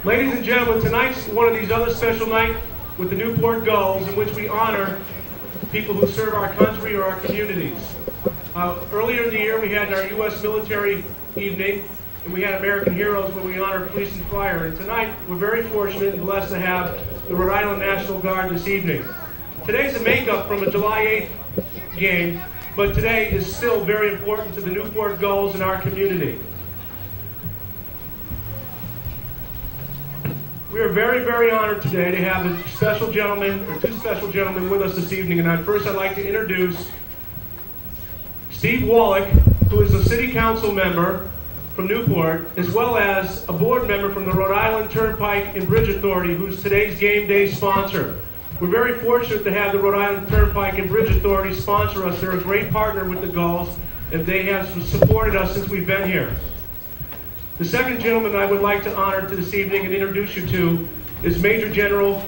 Ladies and gentlemen, tonight's one of these other special nights with the Newport Gulls in which we honor people who serve our country or our communities. Earlier in the year we had our U.S. military evening, and we had American Heroes where we honor police and fire. And tonight we're very fortunate and blessed to have the Rhode Island National Guard this evening. Today's a makeup from a July 8th game, but today is still very important to the Newport Gulls in our community. We are very, very honored today to have a special gentleman, or two special gentlemen with us this evening. And first I'd like to introduce Steve Wallach, who is a city council member from Newport, as well as a board member from the Rhode Island Turnpike and Bridge Authority, who's today's game day sponsor. We're very fortunate to have the Rhode Island Turnpike and Bridge Authority sponsor us. They're a great partner with the Gulls, and they have supported us since we've been here. The second gentleman I would like to honor this evening and introduce you to is Major General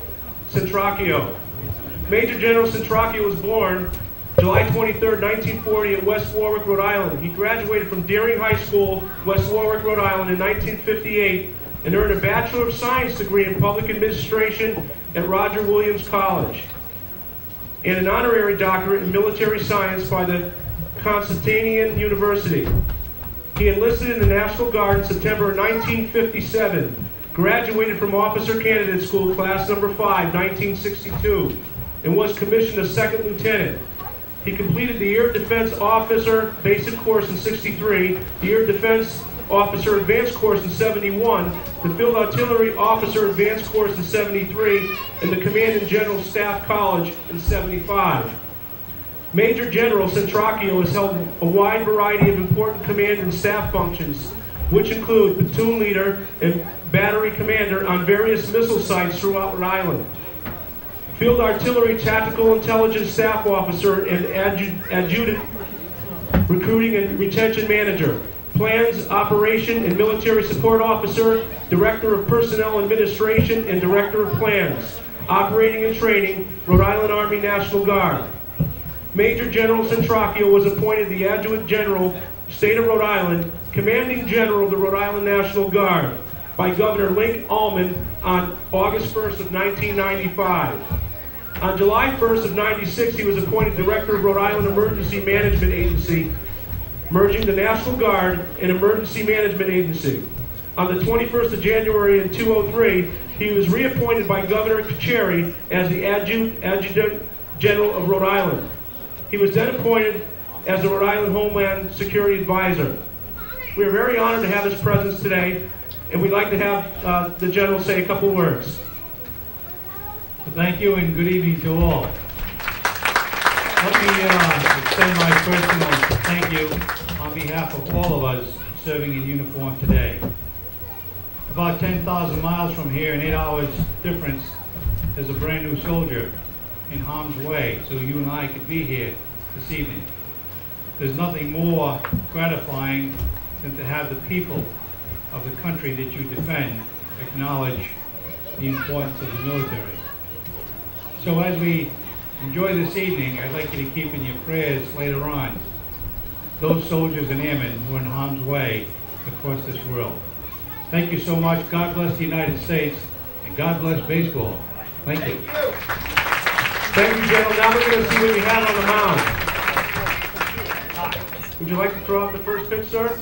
Centracchio. Major General Centracchio was born July 23, 1940 at West Warwick, Rhode Island. He graduated from Deering High School, West Warwick, Rhode Island in 1958 and earned a Bachelor of Science degree in Public Administration at Roger Williams College and an honorary doctorate in Military Science by the Constantinian University. He enlisted in the National Guard in September 1957, graduated from Officer Candidate School, Class Number 5, 1962, and was commissioned a second lieutenant. He completed the Air Defense Officer Basic Course in 63, the Air Defense Officer Advanced Course in 71, the Field Artillery Officer Advanced Course in 73, and the Command and General Staff College in 75. Major General Centracchio has held a wide variety of important command and staff functions, which include platoon leader and battery commander on various missile sites throughout Rhode Island, Field Artillery Tactical Intelligence Staff Officer and Adjutant Recruiting and Retention Manager, Plans, Operation and Military Support Officer, Director of Personnel Administration and Director of Plans, Operating and Training, Rhode Island Army National Guard. Major General Centracchio was appointed the Adjutant General, State of Rhode Island, Commanding General of the Rhode Island National Guard by Governor Link Ullman on August 1st of 1995. On July 1st of 96, he was appointed Director of Rhode Island Emergency Management Agency, merging the National Guard and Emergency Management Agency. On the 21st of January in 2003, he was reappointed by Governor Carcieri as the Adjutant General of Rhode Island. He was then appointed as the Rhode Island Homeland Security Advisor. We are very honored to have his presence today, and we'd like to have the General say a couple words. Thank you and good evening to all. Let me extend my personal thank you on behalf of all of us serving in uniform today. About 10,000 miles from here, in 8 hours difference, there's a brand new soldier in harm's way, so you and I could be here this evening. There's nothing more gratifying than to have the people of the country that you defend acknowledge the importance of the military. So as we enjoy this evening, I'd like you to keep in your prayers later on those soldiers and airmen who are in harm's way across this world. Thank you so much. God bless the United States, and God bless baseball. Thank you. Thank you, General. Now we're going to see what you have on the mound. Would you like to throw out the first pitch, sir?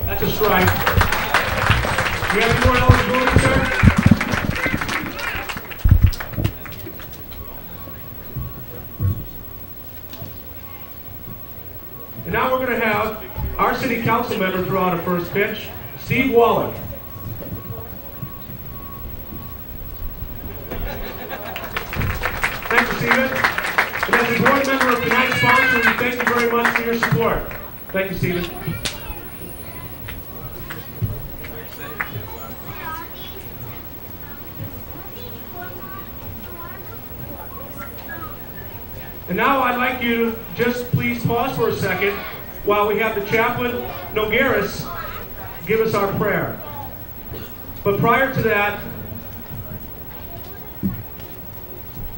That's a strike. Do you have any more eligibility, sir? And now we're going to have our city council member throw out a first pitch, Steve Wallach. Thank you, Stephen. And as a board member of tonight's sponsor, we thank you very much for your support. Thank you, Stephen. And now I'd like you to just please pause for a second while we have the chaplain, Nogueras, give us our prayer. But prior to that,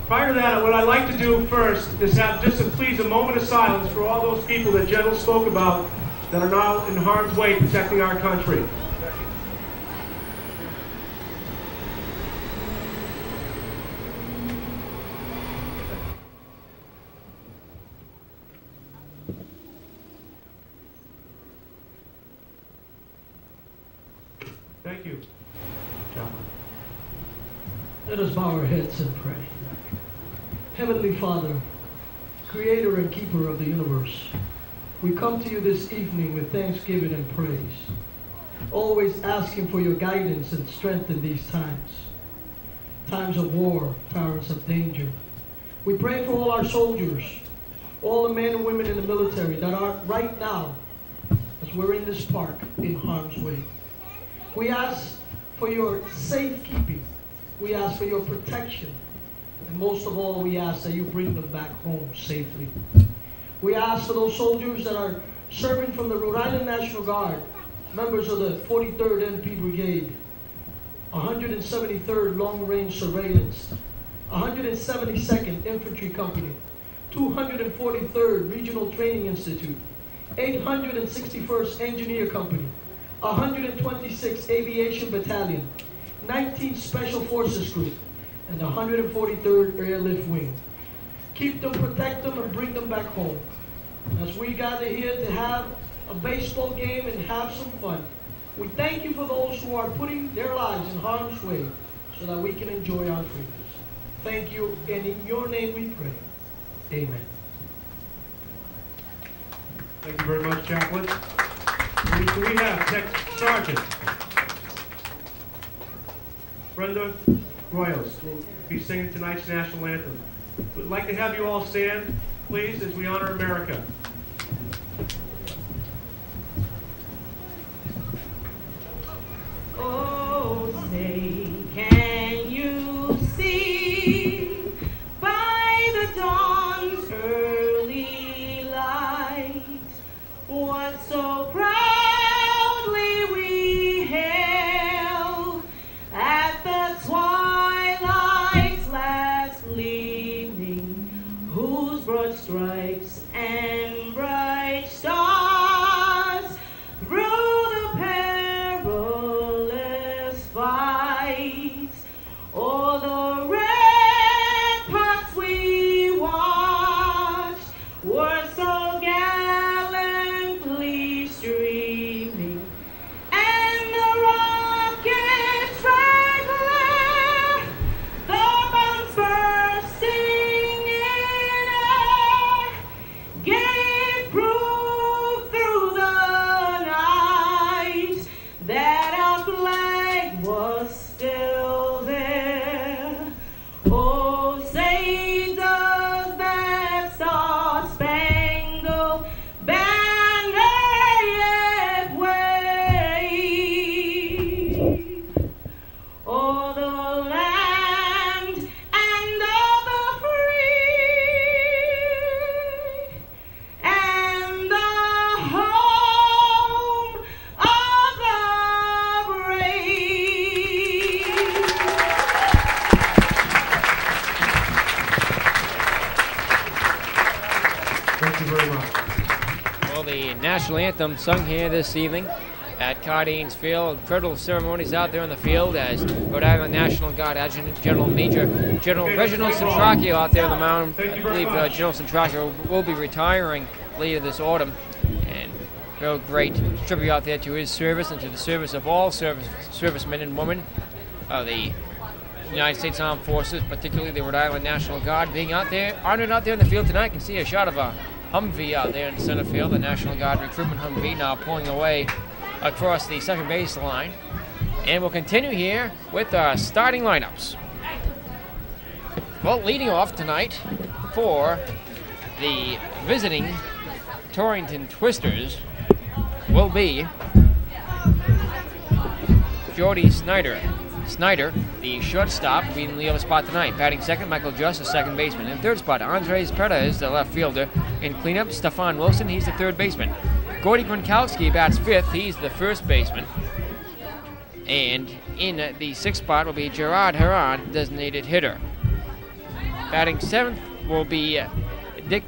Prior to that, what I'd like to do first is have just please a moment of silence for all those people that General spoke about that are now in harm's way protecting our country. Thank you, John. Let us bow our heads and pray. Heavenly Father, Creator and Keeper of the universe, we come to you this evening with thanksgiving and praise, always asking for your guidance and strength in these times. Times of war, times of danger. We pray for all our soldiers, all the men and women in the military that are right now, as we're in this park, in harm's way. We ask for your safekeeping. We ask for your protection. And most of all, we ask that you bring them back home safely. We ask for those soldiers that are serving from the Rhode Island National Guard, members of the 43rd MP Brigade, 173rd Long Range Surveillance, 172nd Infantry Company, 243rd Regional Training Institute, 861st Engineer Company, 126th Aviation Battalion, 19th Special Forces Group, and the 143rd Airlift Wing. Keep them, protect them, and bring them back home. As we gather here to have a baseball game and have some fun, we thank you for those who are putting their lives in harm's way so that we can enjoy our freedoms. Thank you, and in your name we pray. Amen. Thank you very much, Chaplain. We have Tech Sergeant Brenda Royals will be singing tonight's national anthem. We'd like to have you all stand, please, as we honor America. Oh, say, can you see by the dawn's early light what so proudly we hailed at the twilight's last gleaming, whose broad stripes and bright stars through the perilous fight, all the ramparts we watched were so gallantly streaming, and the rockets red glare, the bombs bursting in air, gave proof through the night that our flag was still there. Oh, say does that star-spangled banner yet wave o'er the land and of the free, and the home of the brave. Thank you very much. Well, the national anthem sung here this evening at Cardane's Field. Incredible ceremonies out there on the field as Rhode Island National Guard Adjutant General Major General Reginald Centracchio out there on the mound. Thank I you very believe much. General Centracchio will be retiring later this autumn. And real great tribute out there to his service and to the service of all servicemen and women of the United States Armed Forces, particularly the Rhode Island National Guard, being out there, honored out there in the field tonight. You can see a shot of a Humvee out there in center field, the National Guard recruitment Humvee now pulling away across the second base line. And we'll continue here with our starting lineups. Well, leading off tonight for the visiting Torrington Twisters will be Jordy Snyder. Snyder, the shortstop, will be in the leadoff spot tonight. Batting second, Michael Just, the second baseman. In third spot, Andres Perez, the left fielder. In cleanup, Stefan Wilson, he's the third baseman. Gordy Gronkowski bats fifth, he's the first baseman. And in the sixth spot will be Gerard Herron, designated hitter. Batting 7th will be Nick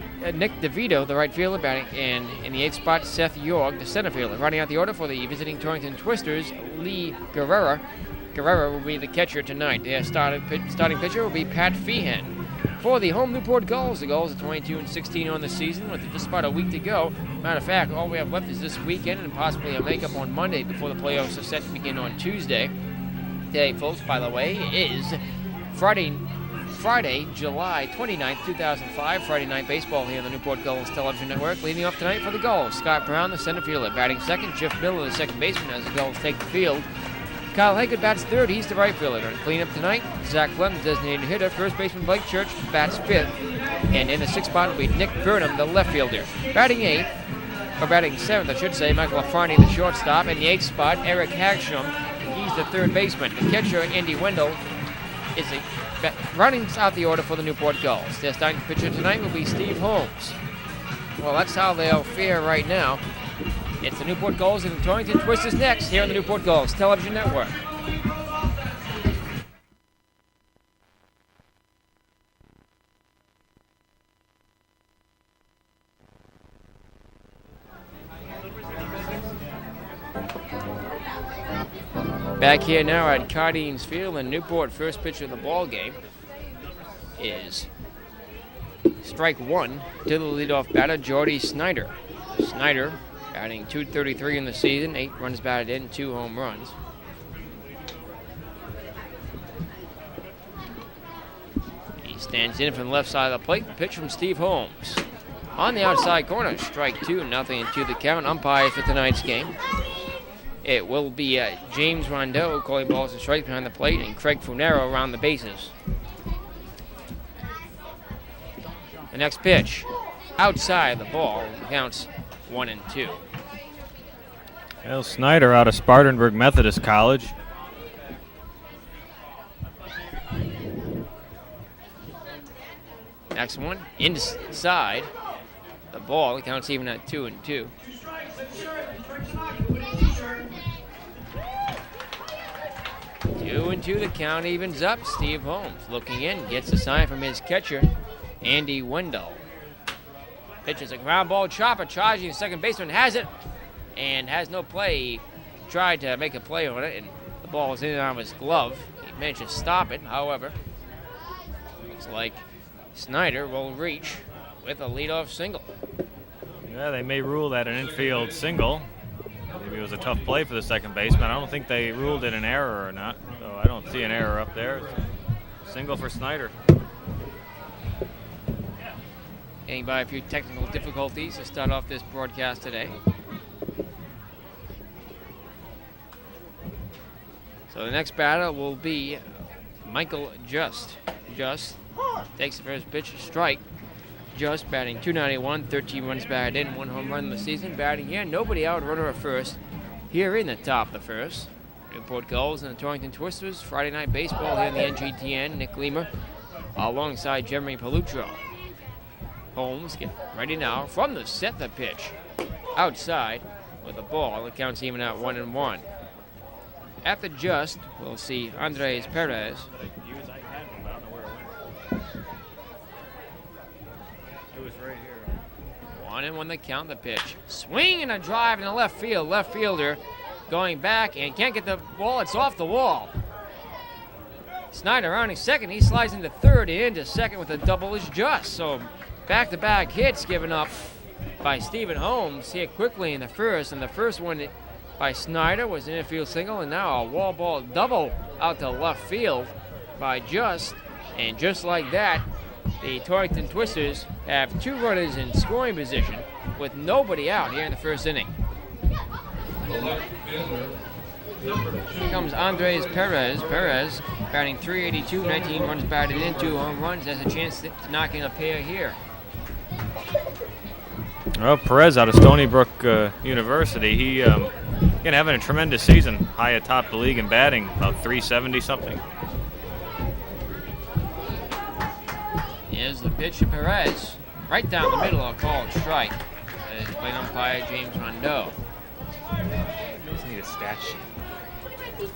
DeVito, the right fielder, batting, and in the 8th spot, Seth York, the center fielder. Running out the order for the visiting Torrington Twisters, Lee Guerrera. Guerrera will be the catcher tonight. Their starting pitcher will be Pat Feehan. For the home Newport Gulls, the Gulls are 22-16 on the season with just about a week to go. Matter of fact, all we have left is this weekend and possibly a makeup on Monday before the playoffs are set to begin on Tuesday. Today, folks, by the way, is Friday, July 29th, 2005. Friday night baseball here on the Newport Gulls television network. Leading off tonight for the Gulls, Scott Brown, the center fielder. Batting second, Jeff Miller, the second baseman, as the Gulls take the field. Kyle Haggard bats third. He's the right fielder. Going to clean up tonight. Zach Clem, the designated hitter. First baseman Blake Church bats fifth. And in the sixth spot will be Nick Burnham, the left fielder. Batting seventh, I should say, Michael Afrani, the shortstop. In the eighth spot, Eric Hagstrom. He's the third baseman. The catcher, Andy Wendell, is running out the order for the Newport Gulls. Their starting pitcher tonight will be Steve Holmes. Well, that's how they'll fare right now. It's the Newport Gulls and the Torrington Twisters next here on the Newport Gulls television network. Back here now at Cardines Field in Newport. First pitch of the ball game is strike one to the leadoff batter, Jordy Snyder. Snyder batting .233 in the season, 8 runs batted in, 2 home runs. He stands in from the left side of the plate. Pitch from Steve Holmes. On the outside corner, strike two, nothing into the count. Umpires for tonight's game. It will be James Rondeau calling balls and strikes behind the plate, and Craig Funero around the bases. The next pitch, outside the ball, counts 1-2. Well, Snyder out of Spartanburg Methodist College. Next one, inside the ball, it counts even at 2-2. Two and two, the count evens up. Steve Holmes looking in, gets a sign from his catcher, Andy Wendell. Pitches a ground ball chopper, charging the second baseman, has it, and has no play. He tried to make a play on it, and the ball was in and out of his glove. He managed to stop it, however. Looks like Snyder will reach with a leadoff single. Yeah, they may rule that an infield single. Maybe it was a tough play for the second baseman. I don't think they ruled it an error or not, so I don't see an error up there. Single for Snyder. Getting by a few technical difficulties to start off this broadcast today. So the next batter will be Michael Just. Just takes the first pitch, strike. Just batting .291, 13 runs batted in, 1 home run in the season. Batting here, nobody out, runner at first. Here in the top of the first. Newport Gulls and the Torrington Twisters. Friday night baseball here in the NGTN. Nick Lima alongside Jeremy Pollutro. Holmes get ready now from the set the pitch. Outside with the ball. It counts even at 1-1. At the Just, we'll see Andres Perez. It was right here. 1-1 the count, the pitch. Swing and a drive in the left field. Left fielder going back and can't get the ball. It's off the wall. Snyder rounding second. He slides into third and into second with a double is Just. So back-to-back hits given up by Stephen Holmes here quickly in the first. And the first one by Snyder was an infield single, and now a wall ball double out to left field by Just. And just like that, the Torrington Twisters have 2 runners in scoring position with nobody out here in the first inning. Here comes Andres Perez. Perez batting .382, 19 runs batted in, 2 home runs. Has a chance to knock in a pair here. Well, Perez out of Stony Brook University. He having a tremendous season. High atop the league in batting, about .370 something. Here's the pitch to Perez. Right down the middle, a called strike. That is plate umpire James Rondeau. I just need a stat sheet.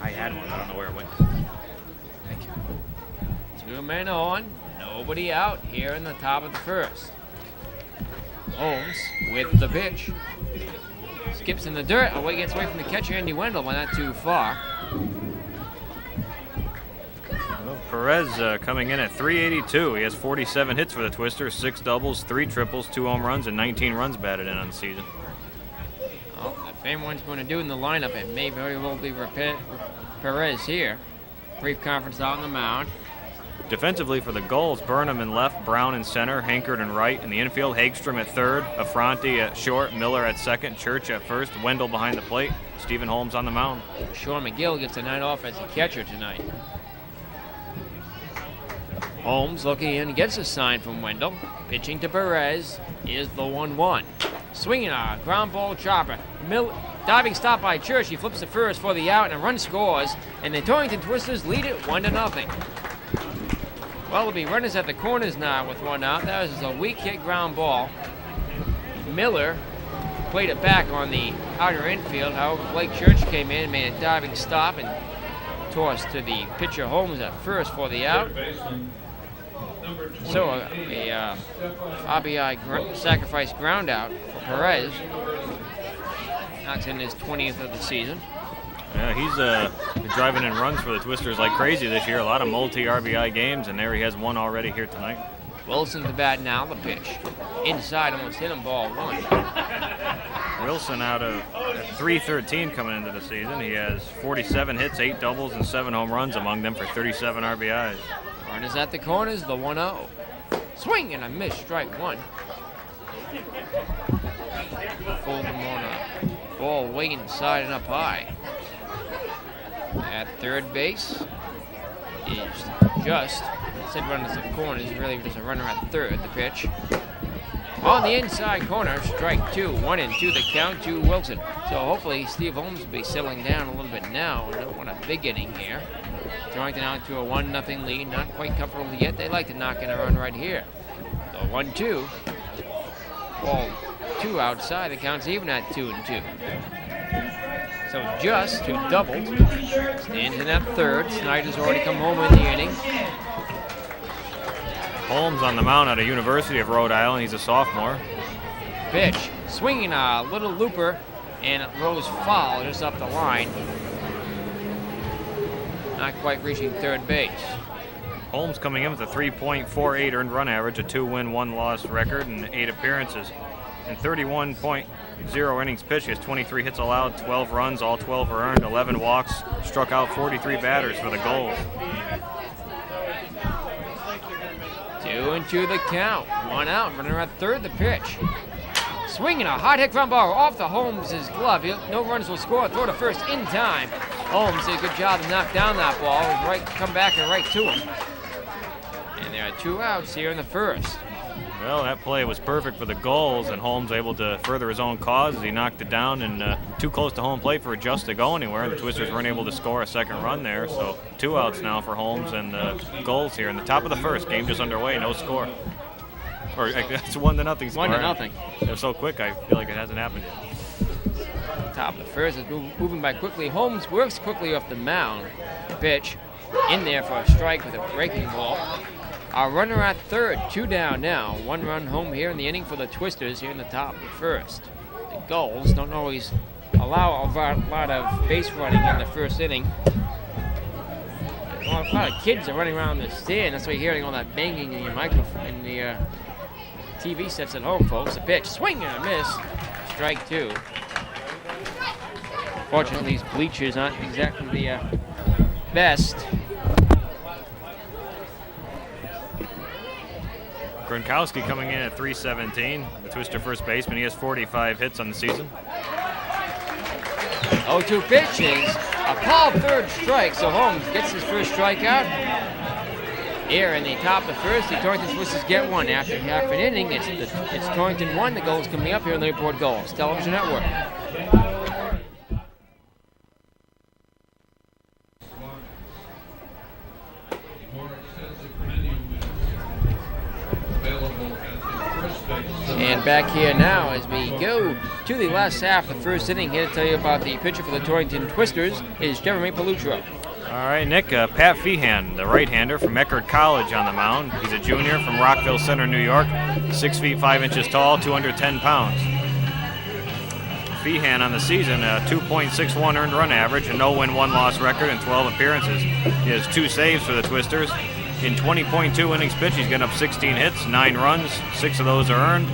I had one, I don't know where it went. Thank you. 2 men on, nobody out here in the top of the first. Holmes with the pitch. Skips in the dirt. Away gets away from the catcher, Andy Wendell, but not too far. Well, Perez coming in at 382. He has 47 hits for the Twisters, 6 doubles, 3 triples, 2 home runs, and 19 runs batted in on the season. Well, if anyone's going to do in the lineup, it may very well be Perez here. Brief conference out on the mound. Defensively for the Gulls, Burnham in left, Brown in center, Hankard in right. In the infield, Hagstrom at third, Affronti at short, Miller at second, Church at first, Wendell behind the plate, Stephen Holmes on the mound. Sean McGill gets a night off as a catcher tonight. Holmes looking in, gets a sign from Wendell. Pitching to Perez is the 1-1. Swinging a ground ball chopper. Diving stop by Church. He flips the first for the out, and a run scores. And the Torrington Twisters lead it 1-0. Well, there'll be runners at the corners now with 1 out. That was a weak hit ground ball. Miller played it back on the outer infield. However, Blake Church came in and made a diving stop and tossed to the pitcher Holmes at first for the out. So a RBI sacrifice ground out for Perez. Knocks in his 20th of the season. Yeah, he's driving in runs for the Twisters like crazy this year. A lot of multi-RBI games, and there he has 1 already here tonight. Wilson to bat now, the pitch. Inside, almost hit him, ball 1. Wilson out of 313 coming into the season. He has 47 hits, 8 doubles, and 7 home runs among them for 37 RBIs. Runners at the corners, the 1-0. Swing and a miss, strike 1. Fold him on a ball way inside and up high. At third base is just, I said runners at the corners, really just a runner at third, the pitch. On the inside corner, strike 2, 1-2 the count to Wilson. So hopefully Steve Holmes will be settling down a little bit now. We don't want a big inning here. Torrington out to a 1-0 lead, not quite comfortable yet. They'd like to knock in a run right here. The 1-2, ball 2 outside, the count's even at 2-2. So just who doubled, stands in at third. Snyder's already come home in the inning. Holmes on the mound out of University of Rhode Island. He's a sophomore. Pitch, swinging a little looper, and it rolls foul just up the line. Not quite reaching third base. Holmes coming in with a 3.48 earned run average, a 2-win, 1-loss record, and 8 appearances. In 31.0 innings pitched, he has 23 hits allowed, 12 runs, all 12 are earned, 11 walks, struck out 43 batters for the Gulls. 2-2 the count. 1 out, runner at third, the pitch. Swinging a hot hit ground ball off the Holmes' glove. No runs will score. Throw to first in time. Holmes did a good job to knock down that ball. Right, come back and right to him. And there are 2 outs here in the first. Well, that play was perfect for the Gulls, and Holmes able to further his own cause as he knocked it down and too close to home plate for a just to go anywhere. The Twisters weren't able to score a second run there, so 2 outs now for Holmes and the Gulls here in the top of the first. Game just underway, no score. Or it's 1-0 score. 1-0. They're so quick, I feel like it hasn't happened yet. Top of the first is moving by quickly. Holmes works quickly off the mound. The pitch in there for a strike with a breaking ball. Our runner at third, 2 down now. 1 run home here in the inning for the Twisters here in the top of the first. The Gulls don't always allow a lot of base running in the first inning. A lot of kids are running around the stand. That's why you're hearing all that banging in your microphone, in the TV sets at home, folks. The pitch, swing and a miss. Strike 2. Fortunately, these bleachers aren't exactly the best. Gronkowski coming in at 317, the Twister first baseman. He has 45 hits on the season. 0-2 pitches, a called third strike, so Holmes gets his first strikeout. Here in the top of the first, the Torrington Twisters get 1 after half an inning. It's Torrington 1, the Gulls coming up here on the Newport Gulls Television Network. And back here now as we go to the last half of the first inning. Here to tell you about the pitcher for the Torrington Twisters is Jeremy Pollutro. All right, Nick, Pat Feehan, the right-hander from Eckerd College on the mound. He's a junior from Rockville Center, New York, 6 feet 5 inches tall, 210 pounds. Feehan on the season, a 2.61 earned run average, a no-win, 1-loss record in 12 appearances. He has 2 saves for the Twisters. In 20.2 innings pitched, he's getting up 16 hits, 9 runs, 6 of those are earned.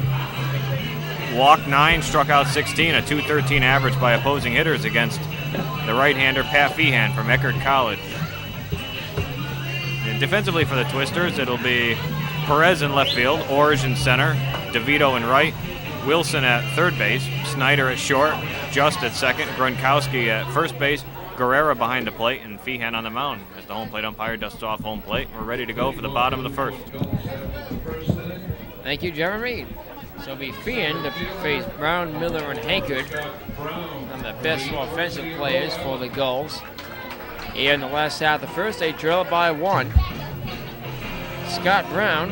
Walked 9, struck out 16, a 2.13 average by opposing hitters against the right-hander Pat Feehan from Eckerd College. And defensively for the Twisters, it'll be Perez in left field, Orge in center, DeVito in right, Wilson at third base, Snyder at short, Just at second, Gronkowski at first base, Guerrera behind the plate, and Feehan on the mound. As the home plate umpire dusts off home plate, we're ready to go for the bottom of the first. Thank you, Jeremy. So it'll be Feehan to face Brown, Miller, and Hankard, one of the best offensive players for the Gulls. Here in the last half of the first, they trail by 1. Scott Brown,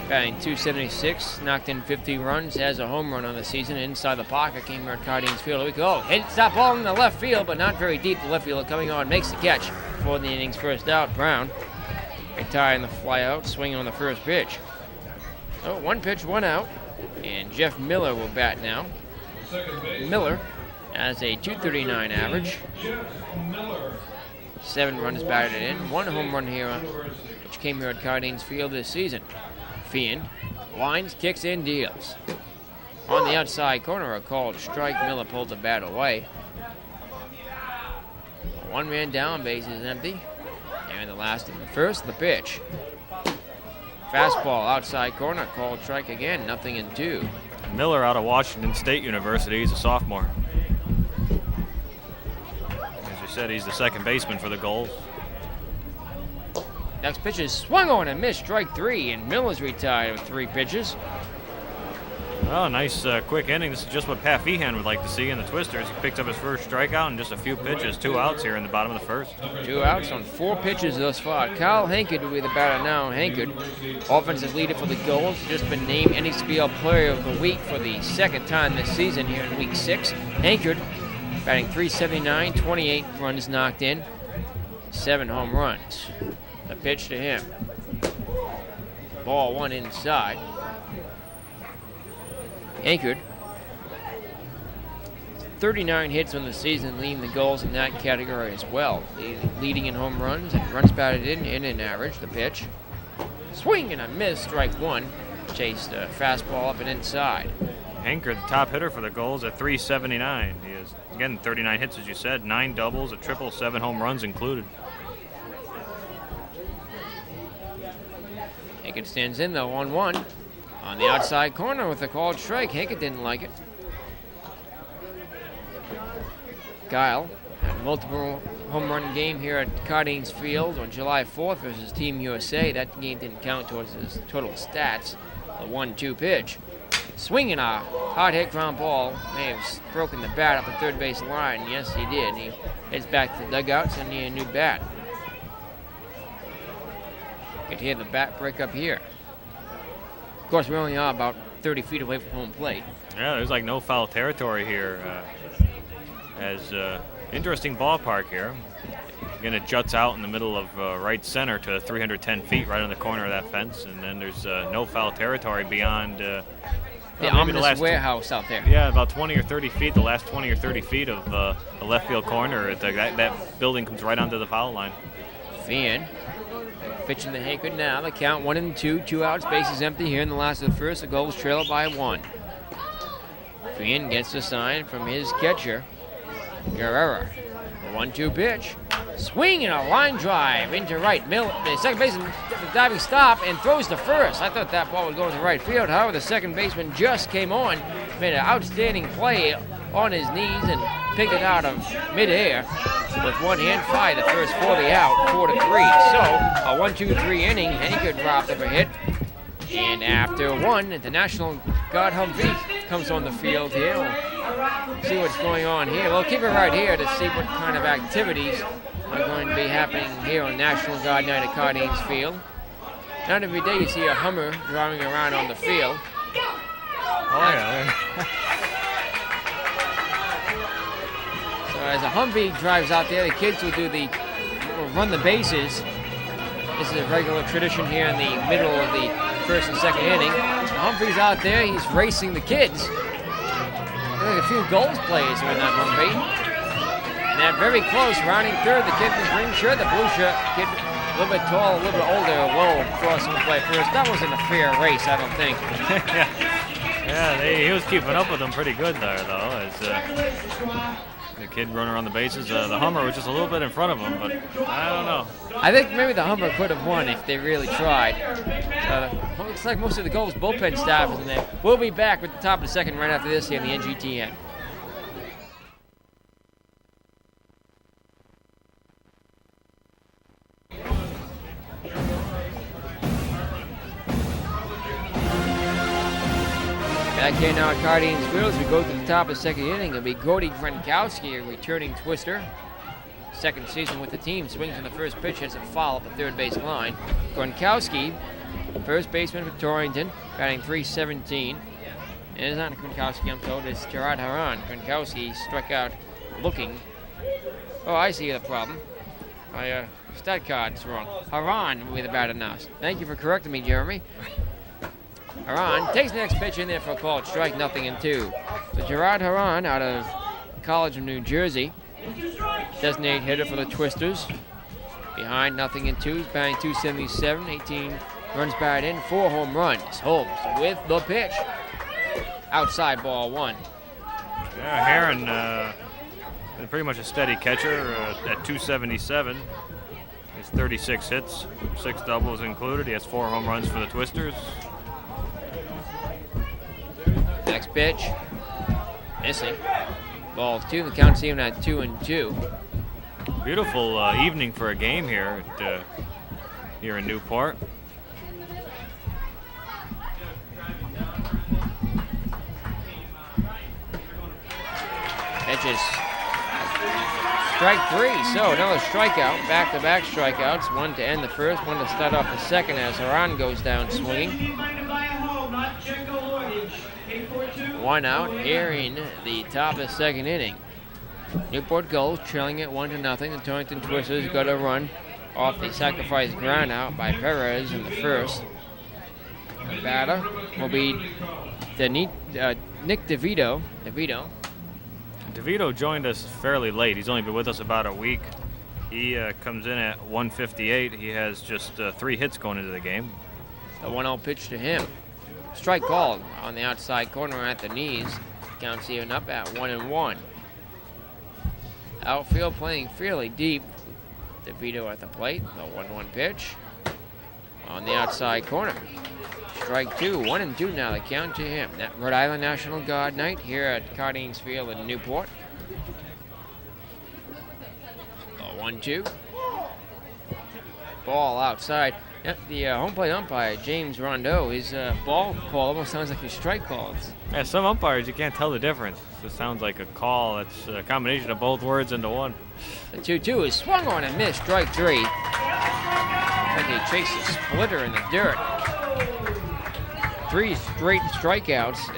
batting .276, knocked in 50 runs, has a home run on the season inside the pocket, came here at Cardines Field. We go. Hits that ball in the left field, but not very deep. The left fielder coming on makes the catch for the inning's first out. Brown retiring the fly out, swinging on the first pitch. Oh, 1 pitch, 1 out. And Jeff Miller will bat now. Miller has a .239 average. 7 runs batted in. 1 home run here, which came here at Cardines Field this season. Feehan winds, kicks in, deals. On the outside corner, a called strike. Miller pulled the bat away. 1 man down, base is empty. And the last of the first, the pitch. Fastball outside corner, called strike again, 0-2. Miller out of Washington State University, he's a sophomore. As you said, he's the second baseman for the Gulls. Next pitch is swung on and missed, strike 3, and Miller's retired with 3 pitches. Oh, nice quick inning. This is just what Pat Feehan would like to see in the Twisters. He picked up his first strikeout in just a few pitches, 2 outs here in the bottom of the first. 2 outs on 4 pitches thus far. Kyle Hankard will be the batter now. Hankard, offensive leader for the Gulls, just been named NHSBL Player of the Week for the second time this season here in Week 6. Hankard batting .379, 28 runs knocked in, 7 home runs. The pitch to him. Ball 1 inside. Hankard, 39 hits on the season, leading the Gulls in that category as well. Leading in home runs and runs batted in an average. The pitch. Swing and a miss, strike 1. Chased a fastball up and inside. Hankard, the top hitter for the Gulls at .379. He has, again, 39 hits, as you said, 9 doubles, a triple, 7 home runs included. Hankard stands in, though, 1-1. On the outside corner with a called strike. Hankard didn't like it. Kyle had multiple home run game here at Cardines Field on July 4th versus Team USA. That game didn't count towards his total stats. A 1-2 pitch. Swinging a hard hit ground ball. May have broken the bat up the third base line. Yes, he did. He heads back to the dugouts and need a new bat. You can hear the bat break up here. Of course, we only are about 30 feet away from home plate. Yeah, there's like no foul territory here. Interesting ballpark here. Again, it juts out in the middle of right center to 310 feet right on the corner of that fence. And then there's no foul territory beyond the ominous warehouse out there. Yeah, about 20 or 30 feet, the last 20 or 30 feet of the left field corner. That building comes right onto the foul line. Feehan pitching the Hankard now. The count 1-2, 2 outs, bases empty here in the last of the first. The Gulls trail it by 1. Feehan gets the sign from his catcher, Guerrera. A 1-2 pitch. Swing and a line drive into right. The second baseman the diving stop and throws to first. I thought that ball would go to right field. However, the second baseman just came on, made an outstanding play on his knees and picked it out of midair with one hand, fired the first for the out, 4-3. So a 1-2-3 inning. Hankard dropped of a hit. And after 1, the National Guard Humvee comes on the field here. We'll see what's going on here. We'll keep it right here to see what kind of activities are going to be happening here on National Guard Night at Cardines Field. Not every day you see a Hummer driving around on the field. Oh, yeah. So as a Humvee drives out there, the kids will do the will run the bases. This is a regular tradition here in the middle of the first and second inning. Humphrey's out there. He's racing the kids. There's a few Gulls players who are in that Humphrey. And they're very close, rounding third. The kid in the green shirt, the blue shirt kid, a little bit tall, a little bit older, will cross and play first. That wasn't a fair race, I don't think. He was keeping up with them pretty good there, though. As the kid running around the bases, the Hummer was just a little bit in front of him, but I don't know. I think maybe the Hummer could have won if they really tried. Looks like most of the Gulls bullpen staff is in there. We'll be back with the top of the second right after this here in the NGTN. Back here now at Guardians Field as we go to the top of the second inning. It'll be Gordy Gronkowski, a returning twister. Second season with the team. Swings on the first pitch, hits a foul at the third base line. Gronkowski, first baseman for Torrington, batting .317. And it's not Gronkowski, I'm told, it's Gerard Haran. Gronkowski struck out looking. Oh, I see the problem. My stat card's wrong. Haran will be the batter now. Thank you for correcting me, Jeremy. Haran takes the next pitch in there for a called strike, 0-2. So Gerard Haran out of College of New Jersey, designated hitter for the Twisters. Behind 0-2, he's batting .277, 18 runs batted in, 4 home runs. Holmes with the pitch. Outside ball 1. Yeah, Heron pretty much a steady catcher at .277. He's 36 hits, 6 doubles included. He has 4 home runs for the Twisters. Next pitch, missing. Ball 2, the count's even at 2-2. Beautiful evening for a game here here in Newport. Pitches. Strike 3, so another strikeout, back-to-back strikeouts. One to end the first, one to start off the second as Haran goes down swinging. 1 out here in the top of the second inning. Newport Gulls trailing it 1-0. The Torrington Twisters got a run off the sacrifice ground out by Perez in the first. The batter will be Nick DeVito. DeVito joined us fairly late. He's only been with us about a week. He comes in at 158. He has just 3 hits going into the game. The 1-0 pitch to him. Strike called on the outside corner at the knees. Count's even up at 1-1. Outfield playing fairly deep. DeVito at the plate. The 1-1 pitch on the outside corner. Strike 2, 1-2 now the count to him. That Rhode Island National Guard night here at Guardians Field in Newport. 1-2. Ball outside. Yep, the home plate umpire, James Rondeau, his ball call almost sounds like his strike calls. Yeah, some umpires, you can't tell the difference. It sounds like a call. It's a combination of both words into one. The 2-2 is swung on and missed, strike 3. Like he chased a splitter in the dirt. 3 straight strikeouts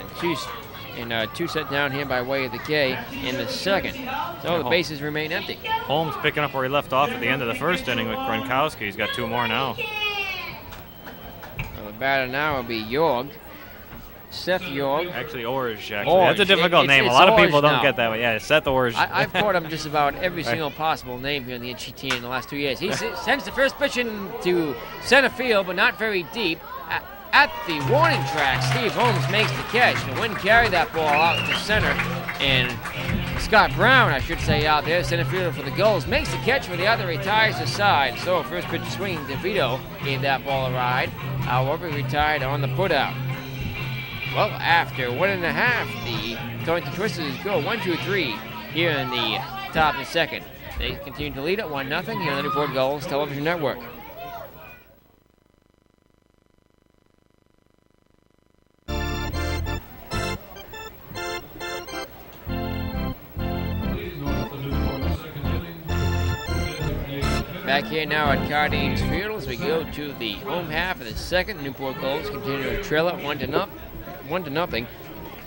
and 2 set down here by way of the K in the second. So the bases remain empty. Holmes picking up where he left off at the end of the first inning with Gronkowski. He's got 2 more now. The batter now will be Jorg. Seth Jorg. Actually, Orge. Orge. That's a difficult name. A lot of people don't get that one. Yeah, Seth Orge. I've caught him just about every single possible name here in the NGTN in the last 2 years. He sends the first pitch into center field, but not very deep. At the warning track, Steve Holmes makes the catch. The wind carried that ball out to center, and Scott Brown, I should say, out there, center fielder for the Gulls, makes the catch for the other, retires the side. So first pitch swing, DeVito gave that ball a ride. However, he retired on the putout. Well, after 1.5, the Torrington Twisters go 1-2-3 here in the top of the second. They continue to lead at 1-0 here on the Newport Gulls Television Network. Back here now at Guardians Field as we go to the home half of the second. Newport Gulls continue to trail it 1-0.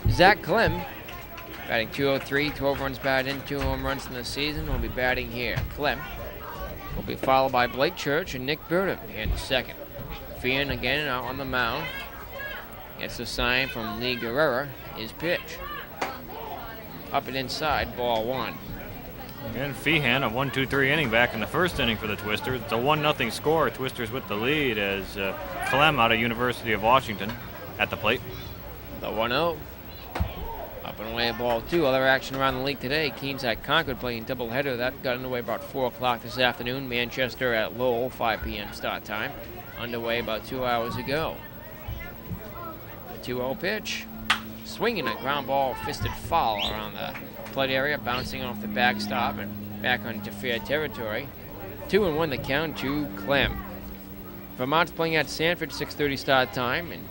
Zach Clem batting .203, 12 runs batted in, 2 home runs in the season, will be batting here. Clem will be followed by Blake Church and Nick Burnham in the second. Fian again out on the mound. Gets the sign from Lee Guerrera. His pitch. Up and inside, ball one. Again, Feehan, a 1-2-3 inning back in the first inning for the Twisters. It's a 1-0 score. Twisters with the lead as Clem out of University of Washington at the plate. The 1-0. Up and away, ball two. Other action around the league today. Keens at Concord playing doubleheader. That got underway about 4 o'clock this afternoon. Manchester at Lowell, 5 p.m. start time. Underway about 2 hours ago. The 2-0 pitch. Swinging a ground ball, fisted foul around the plate area, bouncing off the backstop and back onto fair territory. 2-1 the count to Clem. Vermont's playing at Sanford, 6:30 start time, and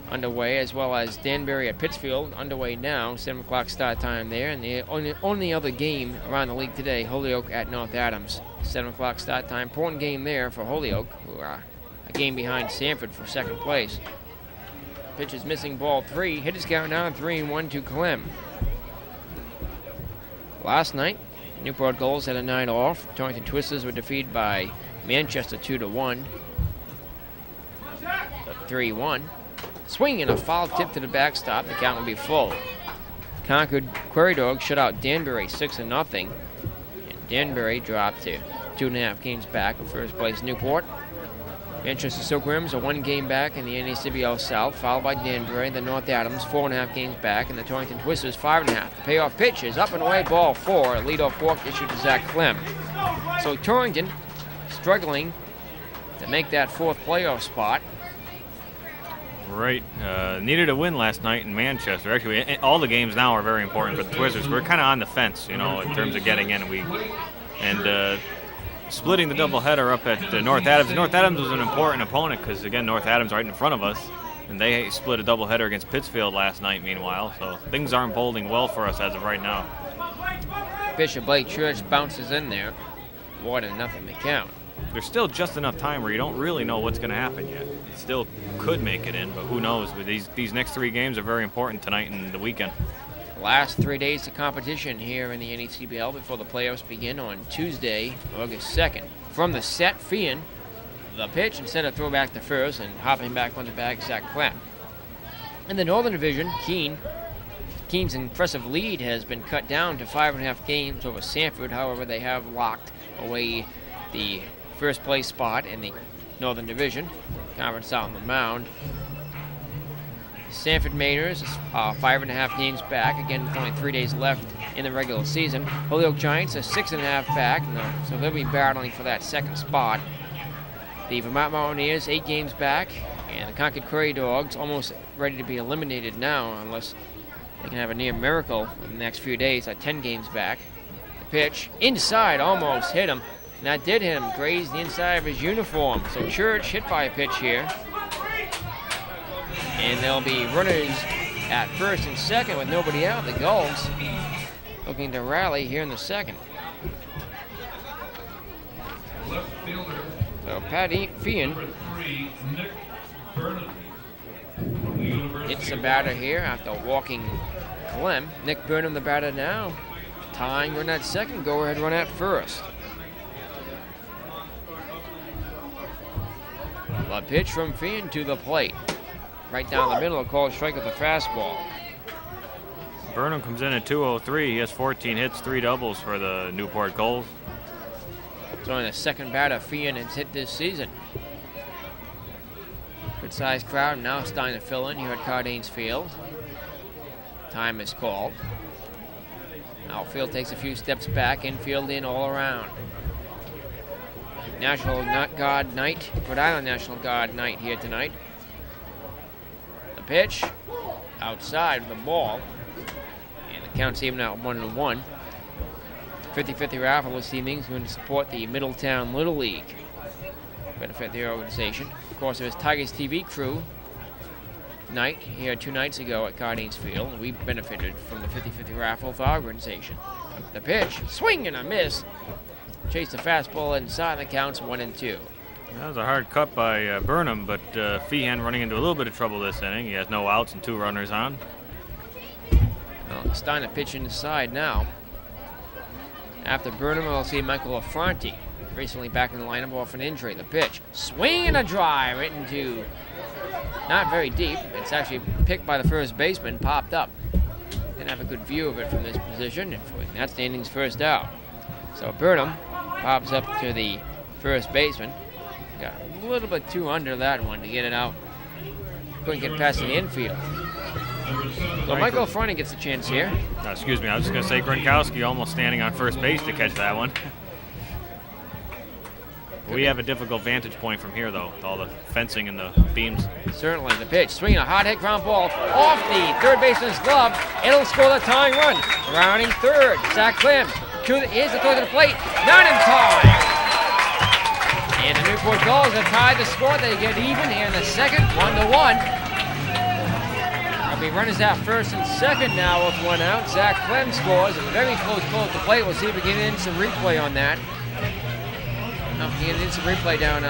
underway, as well as Danbury at Pittsfield, underway now, 7 o'clock start time there. And the only other game around the league today, Holyoke at North Adams, 7 o'clock start time. Important game there for Holyoke, who are a game behind Sanford for second place. Pitch is missing, ball three. Hitters count now 3-1 to Clem. Last night, Newport Gulls had a night off. Torrington Twisters were defeated by Manchester 2-1. 3-1. Swing and a foul tip to the backstop. The count will be full. Concord Quarry Dogs shut out Danbury 6-0. And Danbury dropped to 2.5 games back in first place Newport. Manchester Silkworms are 1 game back in the NACBL South, followed by Danbury, then North Adams, 4.5 games back, and the Torrington Twisters 5.5. The payoff pitch is up and away, ball 4. A leadoff walk issued to Zach Clem. So Torrington struggling to make that 4th playoff spot. Right. Needed a win last night in Manchester. Actually, all the games now are very important for the Twisters. We're kind of on the fence, in terms of getting in. Splitting the doubleheader up at North Adams. North Adams was an important opponent because, again, North Adams right in front of us. And they split a doubleheader against Pittsfield last night, meanwhile. So things aren't unfolding well for us as of right now. Bishop Blake Church bounces in there. 1-0 the count. There's still just enough time where you don't really know what's going to happen yet. It still could make it in, but who knows? But these next 3 games are very important tonight and the weekend. Last 3 days of competition here in the NECBL before the playoffs begin on Tuesday, August 2nd. From the set, Fian, the pitch, instead of throwback to first and hopping back on the bag, Zach Clem. In the Northern Division, Keene's impressive lead has been cut down to 5.5 games over Sanford. However, they have locked away the first place spot in the Northern Division. Conference out on the mound. Sanford Mainers are 5.5 games back. Again, with only 3 days left in the regular season. Holyoke Giants are 6.5 back, so they'll be battling for that second spot. The Vermont Mountaineers 8 games back, and the Concord Quarry Dogs almost ready to be eliminated now, unless they can have a near miracle in the next few days. At 10 games back. The pitch inside almost hit him, and that did hit him. Grazed the inside of his uniform. So Church hit by a pitch here. And there'll be runners at first and second with nobody out. The Gulls looking to rally here in the second. So Patty Fian hits the batter here after walking Clem. Nick Burnham the batter now. Tying run at second, go ahead run at first. The pitch from Fian to the plate. Right down the middle, a called strike with a fastball. Burnham comes in at 203. He has 14 hits, 3 doubles for the Newport Gulls. It's only the second batter Fian has hit this season. Good-sized crowd now starting to fill in here at Cardanes Field. Time is called. Outfield takes a few steps back, infield in all around. National Guard Night, Rhode Island National Guard Night here tonight. The pitch, outside with the ball, and the count's even out 1-1. 50-50 raffle this evening is going to support the Middletown Little League, benefit their organization. Of course, there was Tigers TV crew night here 2 nights ago at Cardanes Field, and we benefited from the 50-50 raffle with our organization. The pitch, swing and a miss. Chased the fastball inside, the counts 1-2. That was a hard cut by Burnham, but Feehan running into a little bit of trouble this inning. He has no outs and 2 runners on. Well, Steiner pitch inside now. After Burnham, we'll see Michael Affronti recently back in the lineup off an injury. The pitch, swing and a drive right into, not very deep. It's actually picked by the first baseman, popped up. Didn't have a good view of it from this position. That's the inning's first out. So Burnham pops up to the first baseman. Got a little bit too under that one to get it out. Couldn't get past the infield. So Michael Fronting gets a chance here. Excuse me, I was just going to say Gronkowski almost standing on first base to catch that one. We have a difficult vantage point from here, though, with all the fencing and the beams. Certainly, the pitch, swinging a hot hit ground ball off the third baseman's glove. It'll score the tying run. Rounding third, Zach Clem. Here's the throw to the plate, not in time. And the Newport Gulls have tied the score. They get even here in the second, 1-1. There'll be runners at first and second now with one out. Zach Clem scores. A very close call at the plate. We'll see if we can get instant replay on that. If we get an instant replay down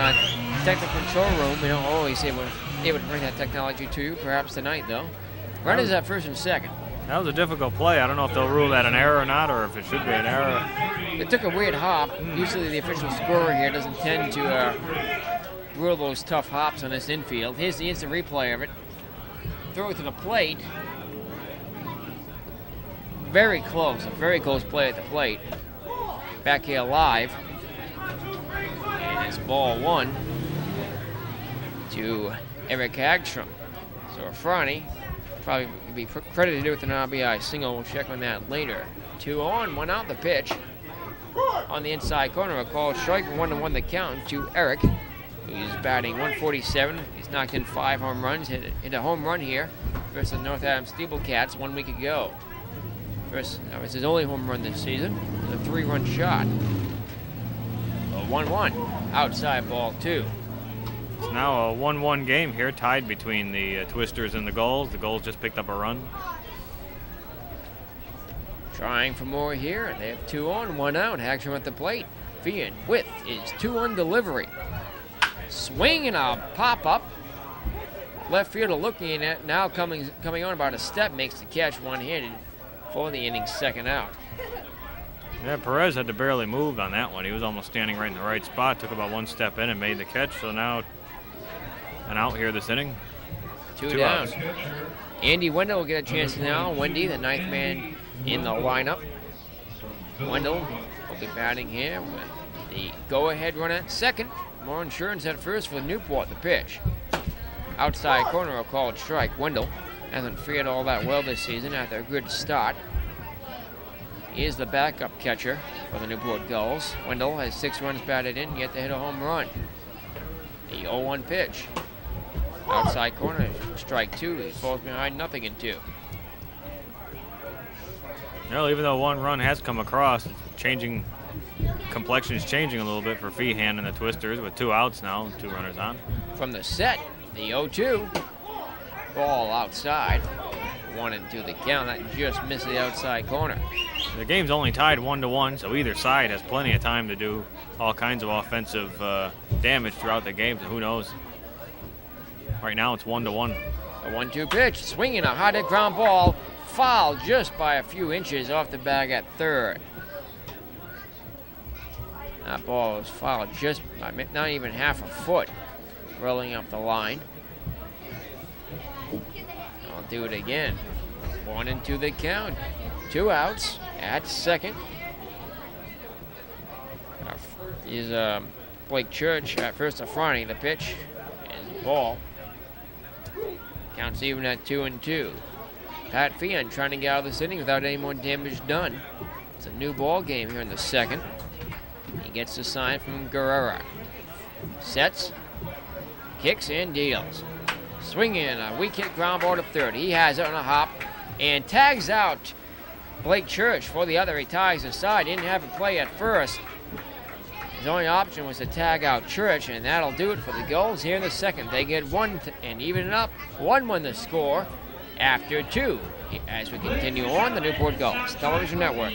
technical control room, we don't always able to bring that technology to you. Perhaps tonight, though. Runners at first and second. That was a difficult play. I don't know if they'll rule that an error or not, or if it should be an error. It took a weird hop. Usually the official scorer here doesn't tend to rule those tough hops on this infield. Here's the instant replay of it. Throw it to the plate. Very close. A very close play at the plate. Back here live. And it's ball one to Eric Hagstrom. So Afrani probably be credited with an RBI single. We'll check on that later. 2 on, 1 out the pitch. On the inside corner, a called strike, 1-1 the count to Eric. He's batting 147. He's knocked in 5 home runs. Hit a home run here versus the North Adams Steeplecats 1 week ago. That was his only home run this season. A 3-run shot. 1-1. Outside ball 2. It's now a 1-1 game here, tied between the Twisters and the Gulls. The Gulls just picked up a run. Trying for more here. They have 2 on, 1 out. Hagstrom at the plate. Fian with his 2-1 delivery. Swing and a pop-up. Left fielder looking at it, now coming on about a step, makes the catch one-handed for the inning's second out. Yeah, Perez had to barely move on that one. He was almost standing right in the right spot. Took about 1 step in and made the catch. So now an out here this inning. 2 down. Outs. Andy Wendell will get a chance now. Wendy, the 9th man in the lineup. Wendell will be batting here with the go-ahead run at second. More insurance at first for Newport. The pitch. Outside corner, a called strike. Wendell hasn't fared all that well this season after a good start. He is the backup catcher for the Newport Gulls. Wendell has 6 runs batted in, yet to hit a home run. The 0-1 pitch. Outside corner, strike 2. He falls behind 0-2. Well, even though 1 run has come across, it's changing. Complexion is changing a little bit for Feehan and the Twisters with 2 outs now, 2 runners on. From the set, the 0-2. Ball outside. 1-2 the count. That just missed the outside corner. The game's only tied 1-1, so either side has plenty of time to do all kinds of offensive damage throughout the game. So who knows? Right now it's 1-1. A 1-2 pitch, swinging a hot hit ground ball, foul just by a few inches off the bag at third. That ball was fouled just by not even half a foot, rolling up the line. I'll do it again. 1-2 the count. 2 outs at second. Is Blake Church at first to Fronting. The pitch is ball. Counts even at 2-2. Pat Feehan trying to get out of this inning without any more damage done. It's a new ball game here in the second. He gets the sign from Guerrera. Sets, kicks, and deals. Swinging a weak hit ground ball to third. He has it on a hop and tags out Blake Church for the other. He ties aside. Didn't have a play at first. His only option was to tag out Church, and that'll do it for the Gulls here in the second. They get 1 and even it up. 1-1 the score after 2 as we continue on the Newport Gulls Television Network.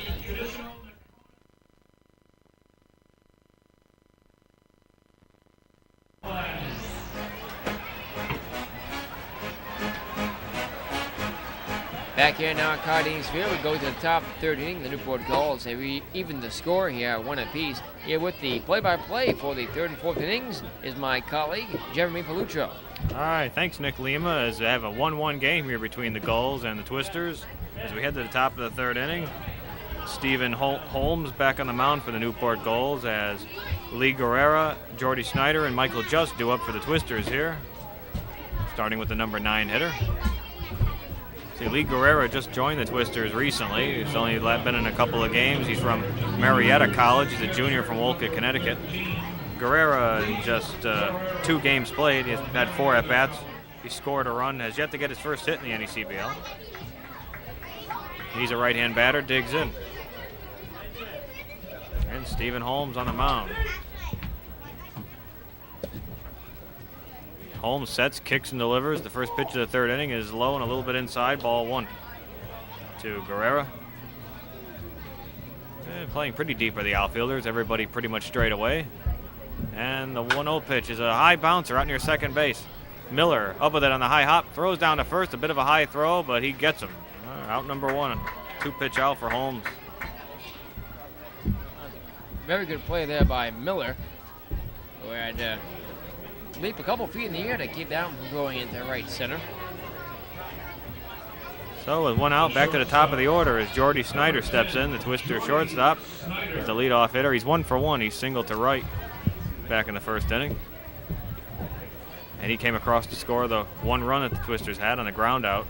Back here now at Cardines Field, we go to the top of the third inning. The Newport Gulls have evened the score here, one apiece. Here with the play-by-play for the third and fourth innings is my colleague, Jeremy Pollutro. All right, thanks, Nick Lima, as we have a 1-1 game here between the Gulls and the Twisters. As we head to the top of the third inning, Stephen Holmes back on the mound for the Newport Gulls as Lee Guerrera, Jordy Snyder, and Michael Just do up for the Twisters here, starting with the number 9 hitter. See, Lee Guerrera just joined the Twisters recently. He's only been in a couple of games. He's from Marietta College. He's a junior from Wolcott, Connecticut. Guerrera, in just 2 games played, he's had 4 at-bats. He scored a run, has yet to get his first hit in the NECBL. He's a right-hand batter, digs in. And Stephen Holmes on the mound. Holmes sets, kicks, and delivers. The first pitch of the third inning is low and a little bit inside, ball 1 to Guerrera. Playing pretty deep are the outfielders, everybody pretty much straight away. And the 1-0 pitch is a high bouncer out near second base. Miller up with it on the high hop, throws down to first, a bit of a high throw, but he gets him. Out number 1, 2-pitch out for Holmes. Very good play there by Miller, who had leap a couple feet in the air to keep that one from going into right center. So with 1 out, back to the top of the order as Jordy Snyder steps in, the Twister shortstop. He's the leadoff hitter. He's 1 for 1. He's singled to right back in the first inning. And he came across to score the 1 run that the Twisters had on the ground out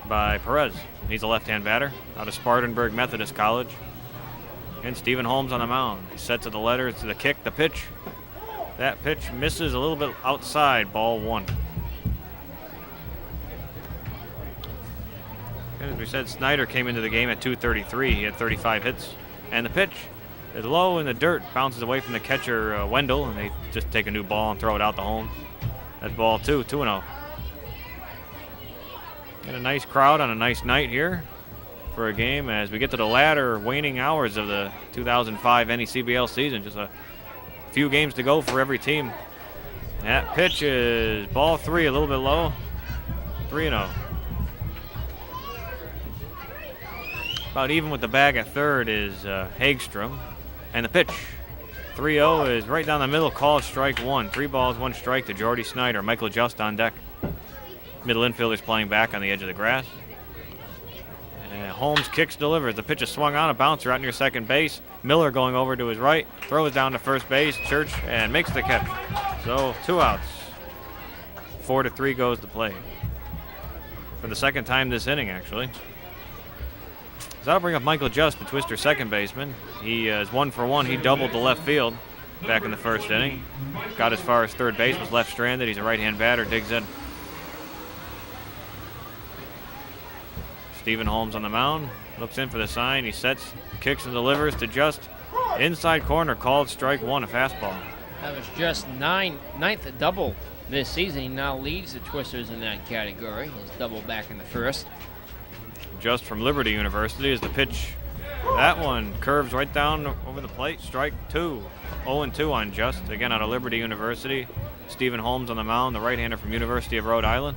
by Perez. He's a left-hand batter out of Spartanburg Methodist College. And Stephen Holmes on the mound. He's set to the letters, to the kick, the pitch. That pitch misses a little bit outside, ball 1. And as we said, Snyder came into the game at 233. He had 35 hits. And the pitch is low in the dirt, bounces away from the catcher, Wendell, and they just take a new ball and throw it out to Holmes. That's ball 2, 2-0. And a nice crowd on a nice night here for a game as we get to the latter waning hours of the 2005 NECBL season. Just a few games to go for every team. That pitch is ball 3, a little bit low. 3-0. About even with the bag at third is Hagstrom. And the pitch, 3-0, is right down the middle, called strike 1. 3 balls, 1 strike to Jordy Snyder. Michael Just on deck. Middle infielders playing back on the edge of the grass. And Holmes kicks, delivers. The pitch is swung on, a bouncer out near second base. Miller going over to his right, throws down to first base. Church and makes the catch. So 2 outs. 4-3 goes the play. For the second time this inning, actually. So that'll bring up Michael Just, the Twister second baseman. He is 1 for 1. He doubled to left field back in the first inning. Got as far as third base, was left stranded. He's a right-hand batter, digs in. Stephen Holmes on the mound, looks in for the sign. He sets, kicks, and delivers to Just. Inside corner, called strike 1, a fastball. That was just ninth double this season. He now leads the Twisters in that category. He's double back in the first. Just from Liberty University is the pitch. That one curves right down over the plate. Strike 2. 0-2 on Just. Again, out of Liberty University. Stephen Holmes on the mound, the right-hander from University of Rhode Island.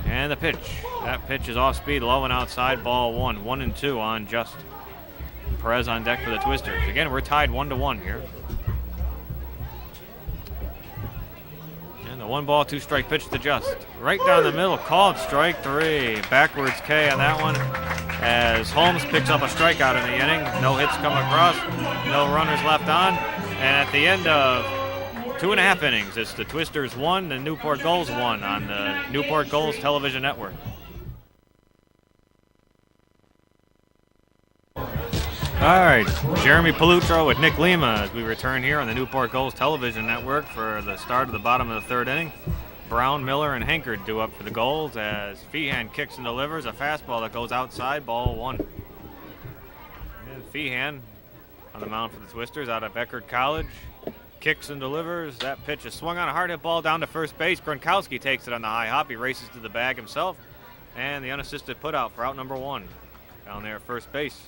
And the pitch. That pitch is off speed, low and outside, ball 1. 1-2 on Just. Perez on deck for the Twisters. Again, we're tied 1-1 here. And the 1 ball, 2 strike pitch to Just. Right down the middle, called strike 3. Backwards K on that one as Holmes picks up a strikeout in the inning. No hits come across, no runners left on. And at the end of 2.5 innings, it's the Twisters 1, the Newport Gulls 1 on the Newport Gulls television network. All right, Jeremy Pollutro with Nick Lima as we return here on the Newport Gulls television network for the start of the bottom of the third inning. Brown, Miller, and Hankard do up for the Gulls as Feehan kicks and delivers a fastball that goes outside, ball 1. And Feehan on the mound for the Twisters out of Eckerd College. Kicks and delivers. That pitch is swung on, a hard hit ball down to first base. Gronkowski takes it on the high hop. He races to the bag himself. And the unassisted put out for out number 1 down there at first base.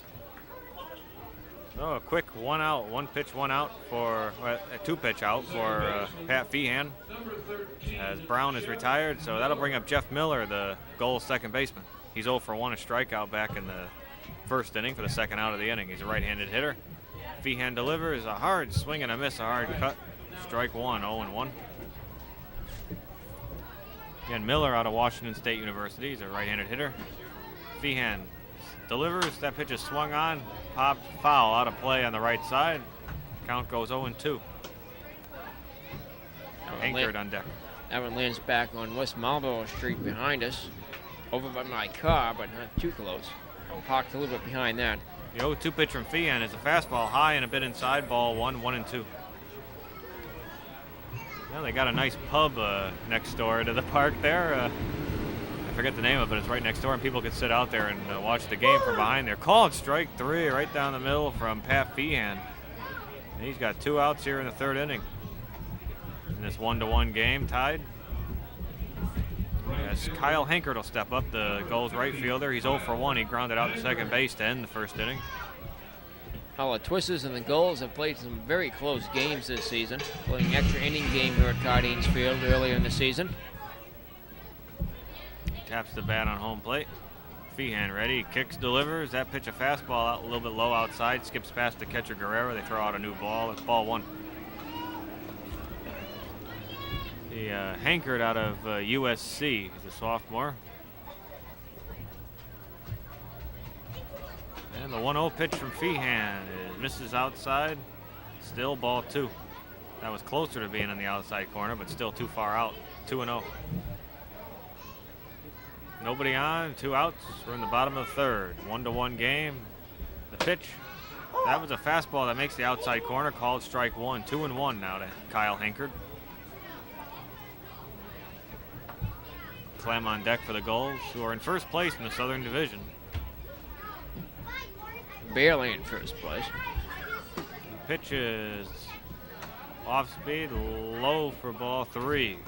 So a quick 1 out, 1 pitch, 1 out for a 2 pitch out for Pat Feehan, as Brown is retired. So that'll bring up Jeff Miller, the Gulls second baseman. He's 0 for 1, a strikeout back in the first inning for the second out of the inning. He's a right-handed hitter. Feehan delivers a hard swing and a miss, a hard cut. Strike 1, 0-1. Again, Miller out of Washington State University. He's a right-handed hitter. Feehan delivers. That pitch is swung on, popped, foul, out of play on the right side. Count goes 0-2. Anchored on deck. That one lands back on West Marlboro Street behind us, over by my car, but not too close. I'm parked a little bit behind that. The 0-2 pitch from Feehan is a fastball high and a bit inside, ball 1-2. Well, they got a nice pub next door to the park there. I forget the name of it, it's right next door, and people can sit out there and watch the game from behind there. Called strike 3 right down the middle from Pat Feehan. And he's got 2 outs here in the third inning. In this 1-1 game, tied. As Kyle Hankert will step up, the Gulls right fielder. He's 0 for 1. He grounded out to second base to end the first inning. Well, the Twisters and the Gulls have played some very close games this season, playing extra inning game here at Cardines Field earlier in the season. Taps the bat on home plate. Feehan ready, kicks, delivers. That pitch a fastball out a little bit low outside, skips past the catcher Guerrero. They throw out a new ball. It's ball 1. The Hankert out of USC. He's a sophomore. And the 1-0 pitch from Feehan misses outside. Still ball 2. That was closer to being on the outside corner, but still too far out. 2-0. Nobody on, 2 outs. We're in the bottom of the third. 1-1 game. The pitch. That was a fastball that makes the outside corner, called strike 1. 2-1 now to Kyle Hankert. Clem on deck for the Gulls, who are in first place in the Southern Division. Barely in first place. The pitch is off speed, low for ball 3.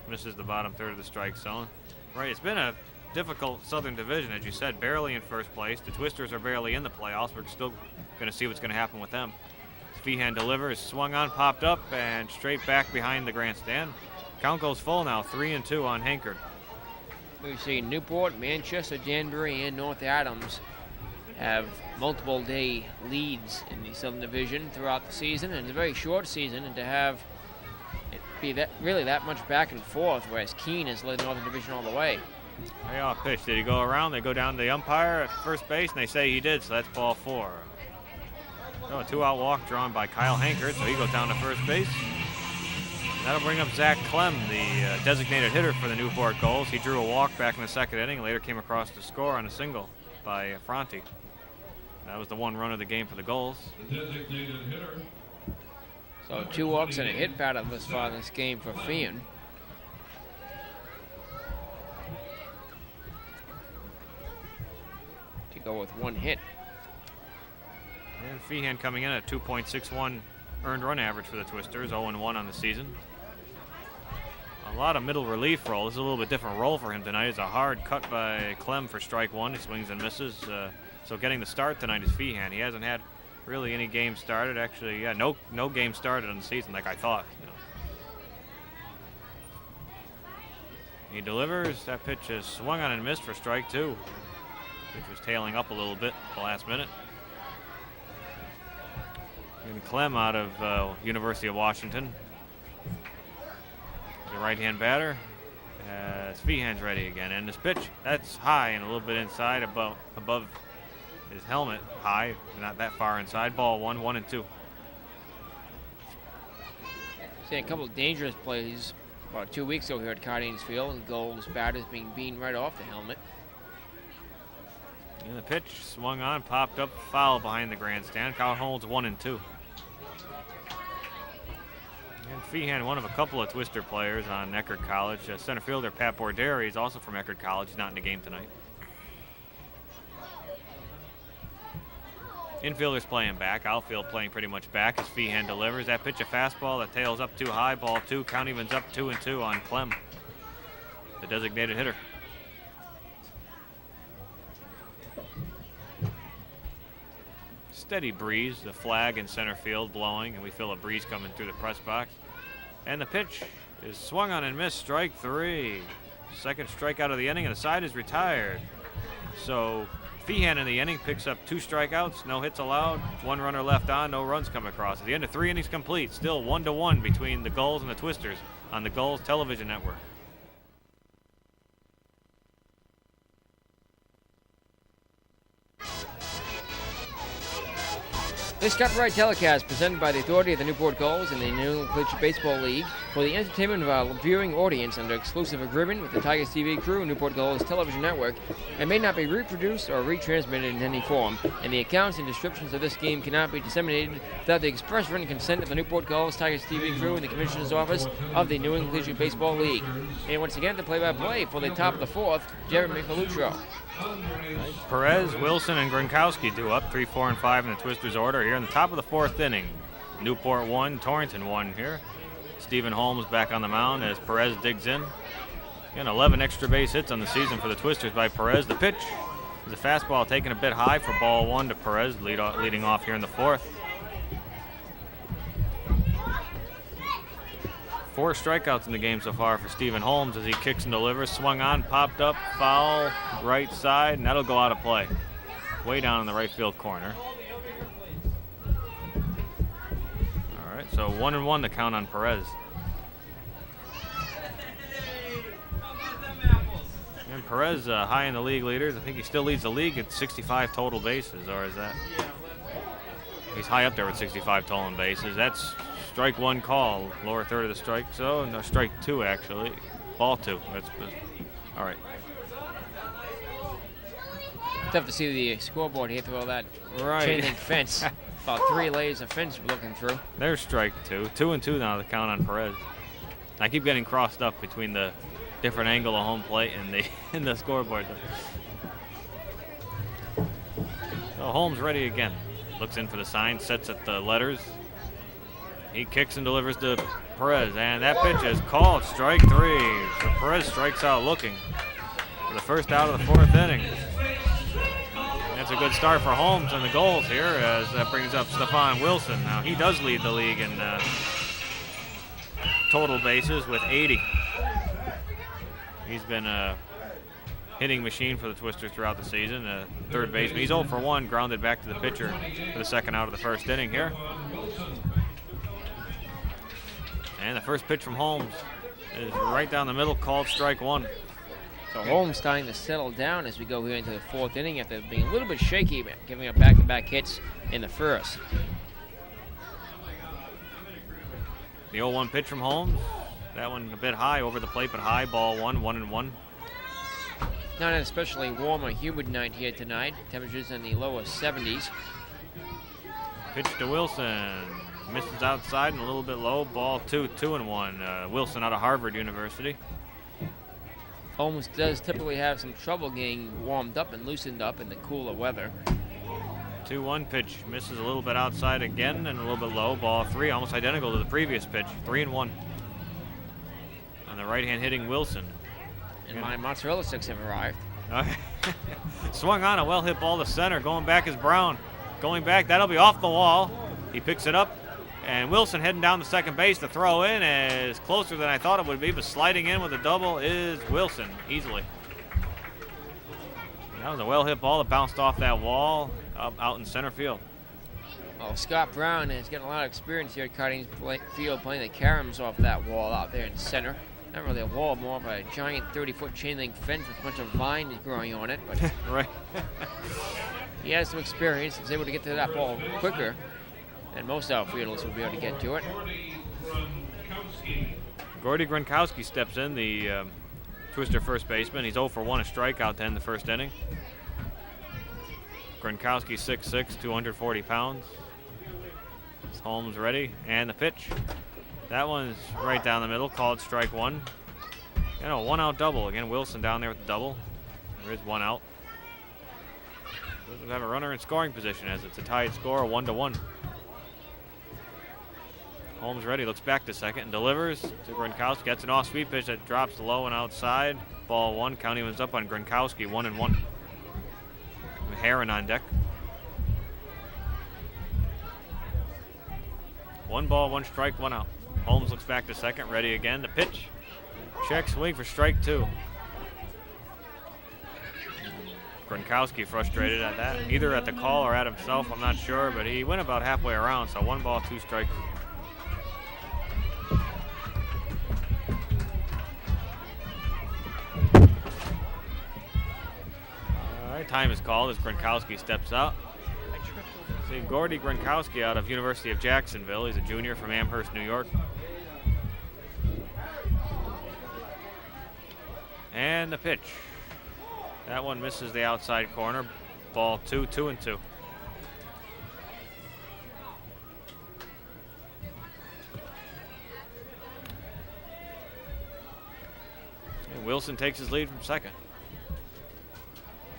Misses the bottom third of the strike zone. Right, it's been a difficult Southern Division, as you said, barely in first place. The Twisters are barely in the playoffs. We're still going to see what's going to happen with them. Feehan delivers, swung on, popped up, and straight back behind the grandstand. Count goes full now, 3-2 on Hankert. We've seen Newport, Manchester, Danbury, and North Adams have multiple day leads in the Southern Division throughout the season, and it's a very short season, and to have it be that much back and forth, whereas Keene has led Northern Division all the way. Payoff pitch. Did he go around? They go down to the umpire at first base, and they say he did, so that's ball 4. So a 2-out walk drawn by Kyle Hankert, so he goes down to first base. That'll bring up Zach Clem, the designated hitter for the Newport Gulls. He drew a walk back in the second inning, later came across to score on a single by Fronte. That was the 1 run of the game for the Gulls. Designated hitter. So 2 walks and a hit battle thus far in this game for Feehan. To go with 1 hit. And Feehan coming in at 2.61 earned run average for the Twisters, 0-1 on the season. A lot of middle relief role. This is a little bit different role for him tonight. It's a hard cut by Clem for strike 1. He swings and misses. So getting the start tonight is Feehan. He hasn't had really any games started. Actually, yeah, no game started on the season like I thought. He delivers. That pitch is swung on and missed for strike 2. Pitch was tailing up a little bit at the last minute. And Clem out of University of Washington. The right-hand batter. Feehan's ready again. And this pitch, that's high and a little bit inside, above his helmet. High, not that far inside. Ball 1, 1-2. See a couple of dangerous plays about 2 weeks ago here at Cardines Field, and Gulls batters being beaten right off the helmet. And the pitch swung on, popped up, foul behind the grandstand. Count holds 1-2. And Feehan, one of a couple of Twister players on Eckerd College. Center fielder Pat Borderi is also from Eckerd College. He's not in the game tonight. Infielders playing back. Outfield playing pretty much back as Feehan delivers. That pitch a fastball that tails up too high. Ball 2. Count evens up 2-2 on Clem, the designated hitter. steady breeze, the flag in center field blowing, and we feel a breeze coming through the press box. And the pitch is swung on and missed, strike 3. Second strikeout of the inning, and the side is retired. So Feehan in the inning picks up 2 strikeouts, no hits allowed, 1 runner left on, no runs come across. At the end of 3 innings complete, still 1-1 between the Gulls and the Twisters on the Gulls television network. This copyright telecast presented by the authority of the Newport Gulls and the New England Collegiate Baseball League for the entertainment of our viewing audience under exclusive agreement with the Tigers TV crew and Newport Gulls television network and may not be reproduced or retransmitted in any form, and the accounts and descriptions of this game cannot be disseminated without the express written consent of the Newport Gulls Tigers TV crew and the Commissioner's Office of the New England Collegiate Baseball League. And once again, the play-by-play for the top of the 4th, Jeremy Pollutro. Perez, Wilson, and Gronkowski due up 3, 4, and 5 in the Twisters order here in the top of the 4th inning. Newport 1, Torrington 1 here. Stephen Holmes back on the mound as Perez digs in. Again, 11 extra base hits on the season for the Twisters by Perez. The pitch is a fastball taken a bit high for ball 1 to Perez, leading off here in the 4th. 4 strikeouts in the game so far for Stephen Holmes as he kicks and delivers. Swung on, popped up, foul, right side, and that'll go out of play. Way down in the right field corner. All right, so 1-1 to count on Perez. And Perez high in the league leaders. I think he still leads the league at 65 total bases, or is that? He's high up there with 65 total bases. That's strike 1 call, lower third of the strike zone. No, strike 2 actually. Ball 2. That's all right. Tough to see the scoreboard here through all that chain link fence. About 3 layers of fence we're looking through. There's strike 2. 2-2 now to count on Perez. I keep getting crossed up between the different angle of home plate and the scoreboard. So Holmes ready again. Looks in for the sign, sets at the letters. He kicks and delivers to Perez, and that pitch is called strike 3. So Perez strikes out looking for the first out of the 4th inning. That's a good start for Holmes and the Gulls here as that brings up Stephon Wilson. Now he does lead the league in total bases with 80. He's been a hitting machine for the Twisters throughout the season. Third baseman. He's 0 for 1, grounded back to the pitcher for the second out of the 1st inning here. And the first pitch from Holmes is right down the middle, called strike 1. So Holmes starting to settle down as we go here into the 4th inning after being a little bit shaky, giving up back-to-back hits in the 1st. The 0-1 pitch from Holmes. That one a bit high, over the plate, but high. Ball 1, 1-1. Not an especially warm or humid night here tonight. Temperatures in the lower 70s. Pitch to Wilson. Misses outside and a little bit low. Ball 2, 2-1. Wilson out of Harvard University. Holmes does typically have some trouble getting warmed up and loosened up in the cooler weather. 2-1 pitch. Misses a little bit outside again and a little bit low. Ball 3, almost identical to the previous pitch. 3-1. On the right-hand hitting Wilson. And my mozzarella sticks have arrived. Swung on a well-hit ball to center. Going back is Brown. Going back, that'll be off the wall. He picks it up. And Wilson heading down to second base. The throw in is closer than I thought it would be, but sliding in with a double is Wilson easily. That was a well-hit ball that bounced off that wall out in center field. Well, Scott Brown is getting a lot of experience here at Cardinals Field playing the caroms off that wall out there in center. Not really a wall, more of a giant 30-foot chain link fence with a bunch of vines growing on it. But right. He has some experience. He's able to get to that ball quicker than most outfielders will be able to get to it. Gordy Gronkowski steps in, the Twister first baseman. He's 0 for 1, a strikeout to end the 1st inning. Gronkowski 6'6", 240 pounds. Is Holmes ready? And the pitch. That one's right down the middle, called strike 1. And a 1-out double. Again, Wilson down there with the double. There is 1 out. Doesn't have a runner in scoring position as it's a tied score, 1-1. Holmes ready, looks back to second and delivers to Gronkowski. Gets an off-speed pitch that drops low and outside. Ball 1, count evens up on Gronkowski, 1-1. Heron on deck. 1 ball, 1 strike, 1 out. Holmes looks back to second, ready again. The pitch. Check swing for strike 2. Gronkowski frustrated at that, either at the call or at himself, I'm not sure, but he went about halfway around, so 1 ball, 2 strikes. All right, time is called as Gronkowski steps out. See Gordy Gronkowski out of University of Jacksonville. He's a junior from Amherst, New York. And the pitch. That one misses the outside corner. Ball 2, 2-2. And Wilson takes his lead from second.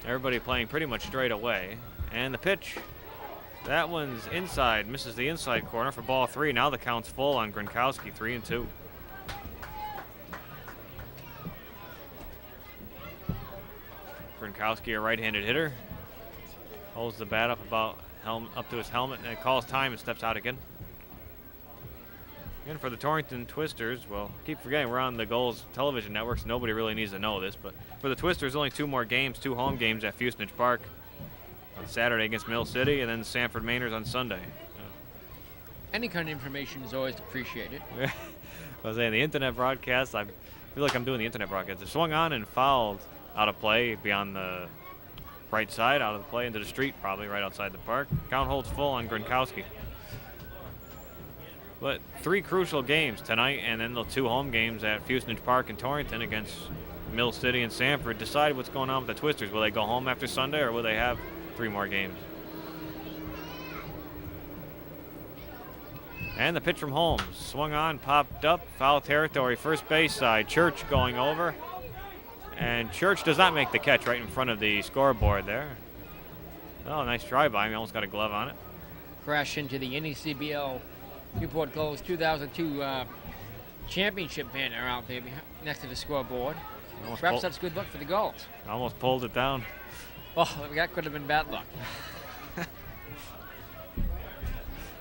Everybody playing pretty much straight away. And the pitch. That one's inside, misses the inside corner for ball 3. Now the count's full on Gronkowski, 3-2. Gronkowski, a right-handed hitter, holds the bat up up to his helmet, and it calls time and steps out again. And for the Torrington Twisters, well, keep forgetting we're on the Gulls television networks. Nobody really needs to know this, but for the Twisters, only 2 more games, 2 home games at Fusenage Park. On Saturday against Mill City, and then Sanford Mainers on Sunday. Any kind of information is always appreciated. I was saying the internet broadcast, I feel like I'm doing the internet broadcast. It swung on and fouled out of play beyond the right side, out of the play into the street, probably right outside the park. Count holds full on Gronkowski. But 3 crucial games tonight, and then the 2 home games at Fusenage Park and Torrington against Mill City and Sanford decide what's going on with the Twisters. Will they go home after Sunday, or will they have 3 more games? And the pitch from Holmes. Swung on, popped up, foul territory, first base side. Church going over. And Church does not make the catch right in front of the scoreboard there. Oh, nice try by him. He almost got a glove on it. Crash into the NECBL Newport Gulls 2002 championship banner out there next to the scoreboard. Perhaps that's good luck for the Gulls. Almost pulled it down. Well, that could have been bad luck.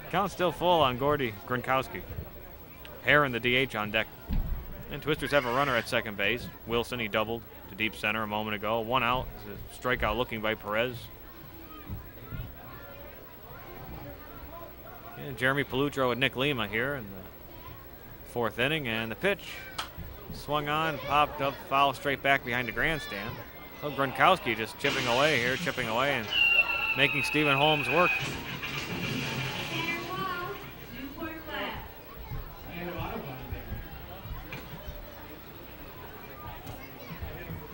Count still full on Gordy Gronkowski. Heron, the DH, on deck. And Twisters have a runner at second base. Wilson, he doubled to deep center a moment ago. 1 out. It's a strikeout looking by Perez. And Jeremy Pollutro and Nick Lima here in the 4th inning. And the pitch. Swung on, popped up, foul straight back behind the grandstand. So Gronkowski just chipping away and making Stephen Holmes work.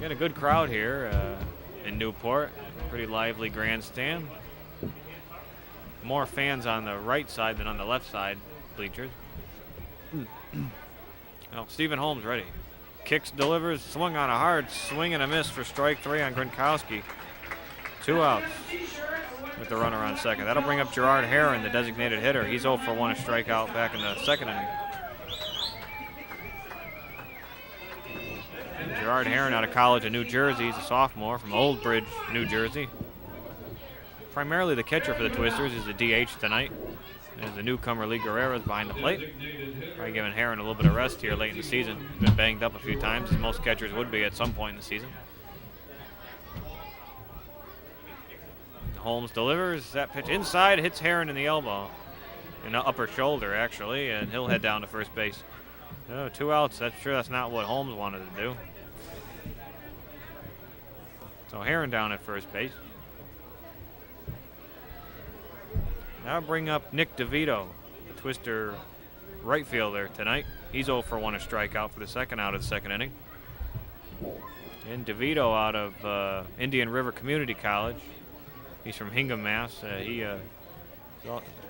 Got a good crowd here in Newport. Pretty lively grandstand. More fans on the right side than on the left side bleachers. Well, Stephen Holmes ready. Kicks, delivers, swung on a hard swing and a miss for strike 3 on Gronkowski. 2 outs with the runner on second. That'll bring up Gerard Heron, the designated hitter. He's 0 for 1, a strikeout back in the 2nd inning. Gerard Heron out of college in New Jersey. He's a sophomore from Old Bridge, New Jersey. Primarily the catcher for the Twisters is the DH tonight. There's the newcomer Lee Guerrero behind the plate. Probably giving Heron a little bit of rest here late in the season. He's been banged up a few times, as most catchers would be at some point in the season. Holmes delivers. That pitch inside, hits Heron in the elbow. In the upper shoulder, actually, and he'll head down to first base. Oh, 2 outs. That's not what Holmes wanted to do. So Heron down at first base. Now bring up Nick DeVito, the Twister right fielder tonight. He's 0 for 1, a strikeout for the 2nd out of the 2nd inning. And DeVito out of Indian River Community College. He's from Hingham, Mass. He's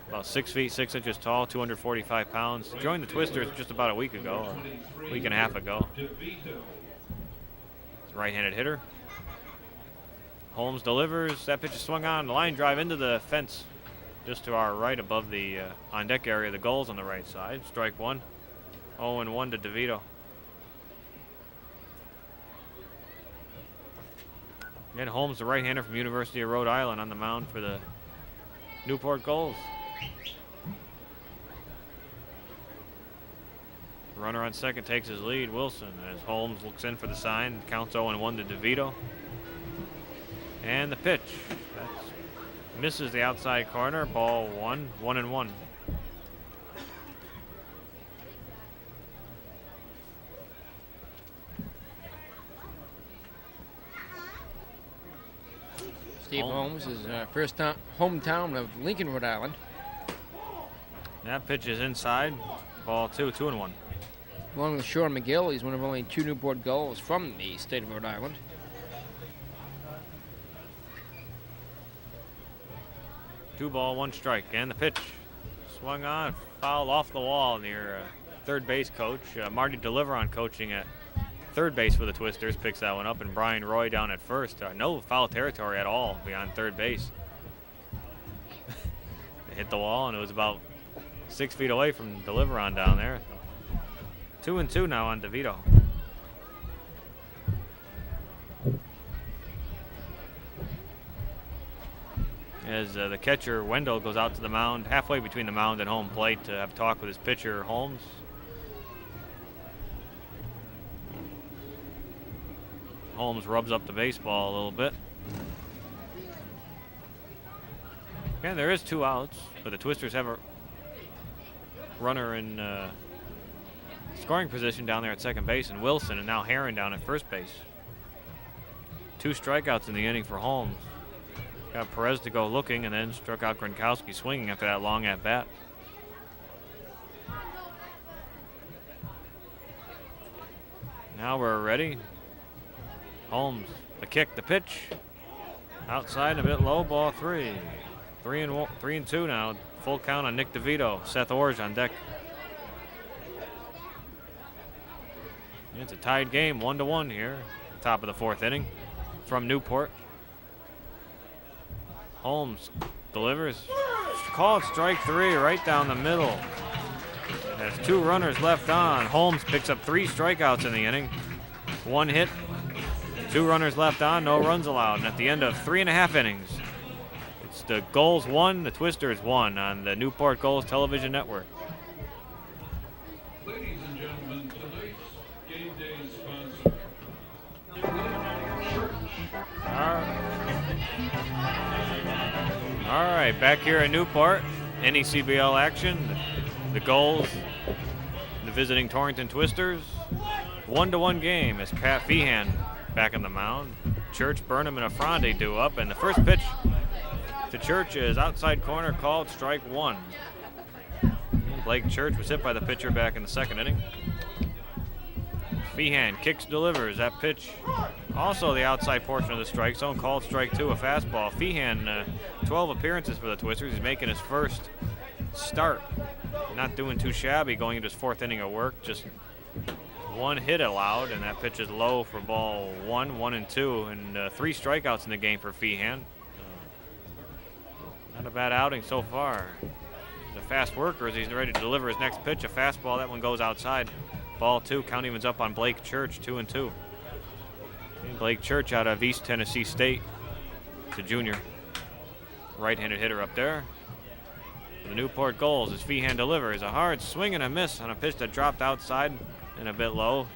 about 6 feet 6 inches tall, 245 pounds. Joined the Twisters just about a week ago, a week and a half ago. He's a right-handed hitter. Holmes delivers. That pitch is swung on. Line drive into the fence just to our right above the on-deck area. The Gulls on the right side. Strike 1. 0-1 to DeVito. And Holmes, the right-hander from University of Rhode Island, on the mound for the Newport Gulls. Runner on second takes his lead. Wilson, as Holmes looks in for the sign. Counts 0-1 to DeVito. And the pitch. That's, misses the outside corner. Ball 1, 1-1. Steve Holmes is first hometown of Lincoln, Rhode Island. That pitch is inside. Ball 2, 2-1. Along with Sean McGill, he's one of only 2 Newport Gulls from the state of Rhode Island. Two ball, 1 strike, and the pitch swung on, fouled off the wall near third base coach. Marty Deliveron coaching at third base for the Twisters picks that one up, and Brian Roy down at first. No foul territory at all beyond third base. It hit the wall, and it was about 6 feet away from Deliveron down there. So 2-2 now on DeVito. As the catcher, Wendell, goes out to the mound, halfway between the mound and home plate to have a talk with his pitcher, Holmes. Holmes rubs up the baseball a little bit. And there is 2 outs, but the Twisters have a runner in scoring position down there at second base, and Wilson, and now Heron down at first base. 2 strikeouts in the inning for Holmes. Got Perez to go looking, and then struck out Gronkowski swinging after that long at bat. Now we're ready. Holmes, the kick, the pitch. Outside, a bit low, ball 3. 3-2 now. Full count on Nick DeVito. Seth Orge on deck. It's a tied game, 1-1 here. Top of the 4th inning from Newport. Holmes delivers. Called strike 3 right down the middle. There's 2 runners left on. Holmes picks up 3 strikeouts in the inning. 1 hit. 2 runners left on, no runs allowed. And at the end of 3.5 innings, it's the Gulls 1, the Twisters 1 on the Newport Gulls Television Network. Ladies and gentlemen, tonight's game day sponsor. All right, back here in Newport, NECBL action. The Gulls, the visiting Torrington Twisters. 1-1 game as Pat Feehan back on the mound. Church, Burnham, and Affronti due up, and the first pitch to Church is outside corner, called strike 1. Blake Church was hit by the pitcher back in the 2nd inning. Feehan kicks, delivers. That pitch also the outside portion of the strike zone, called strike 2, a fastball. Feehan, 12 appearances for the Twisters. He's making his first start. Not doing too shabby going into his 4th inning of work. Just 1 hit allowed, and that pitch is low for ball 1, 1-2, and 3 strikeouts in the game for Feehan. Not a bad outing so far. He's a fast worker as he's ready to deliver his next pitch, a fastball. That one goes outside. Ball 2, count evens up on Blake Church, 2-2. And Blake Church out of East Tennessee State. It's a junior. Right-handed hitter up there. The Newport Gulls as Feehan delivers. A hard swing and a miss on a pitch that dropped outside and a bit low.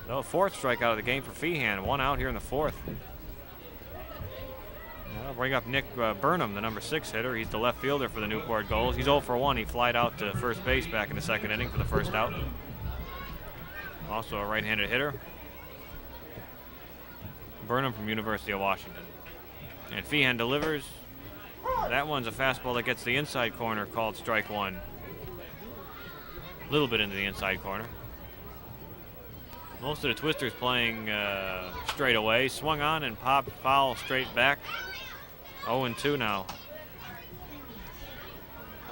So 4th strikeout of the game for Feehan. 1 out here in the 4th. I'll bring up Nick Burnham, the number 6 hitter. He's the left fielder for the Newport Gulls. He's 0 for 1. He flied out to first base back in the 2nd inning for the first out. Also a right-handed hitter. Burnham from University of Washington. And Feehan delivers. That one's a fastball that gets the inside corner, called strike 1. A little bit into the inside corner. Most of the Twisters playing straight away. Swung on and popped foul straight back. 0-2 now.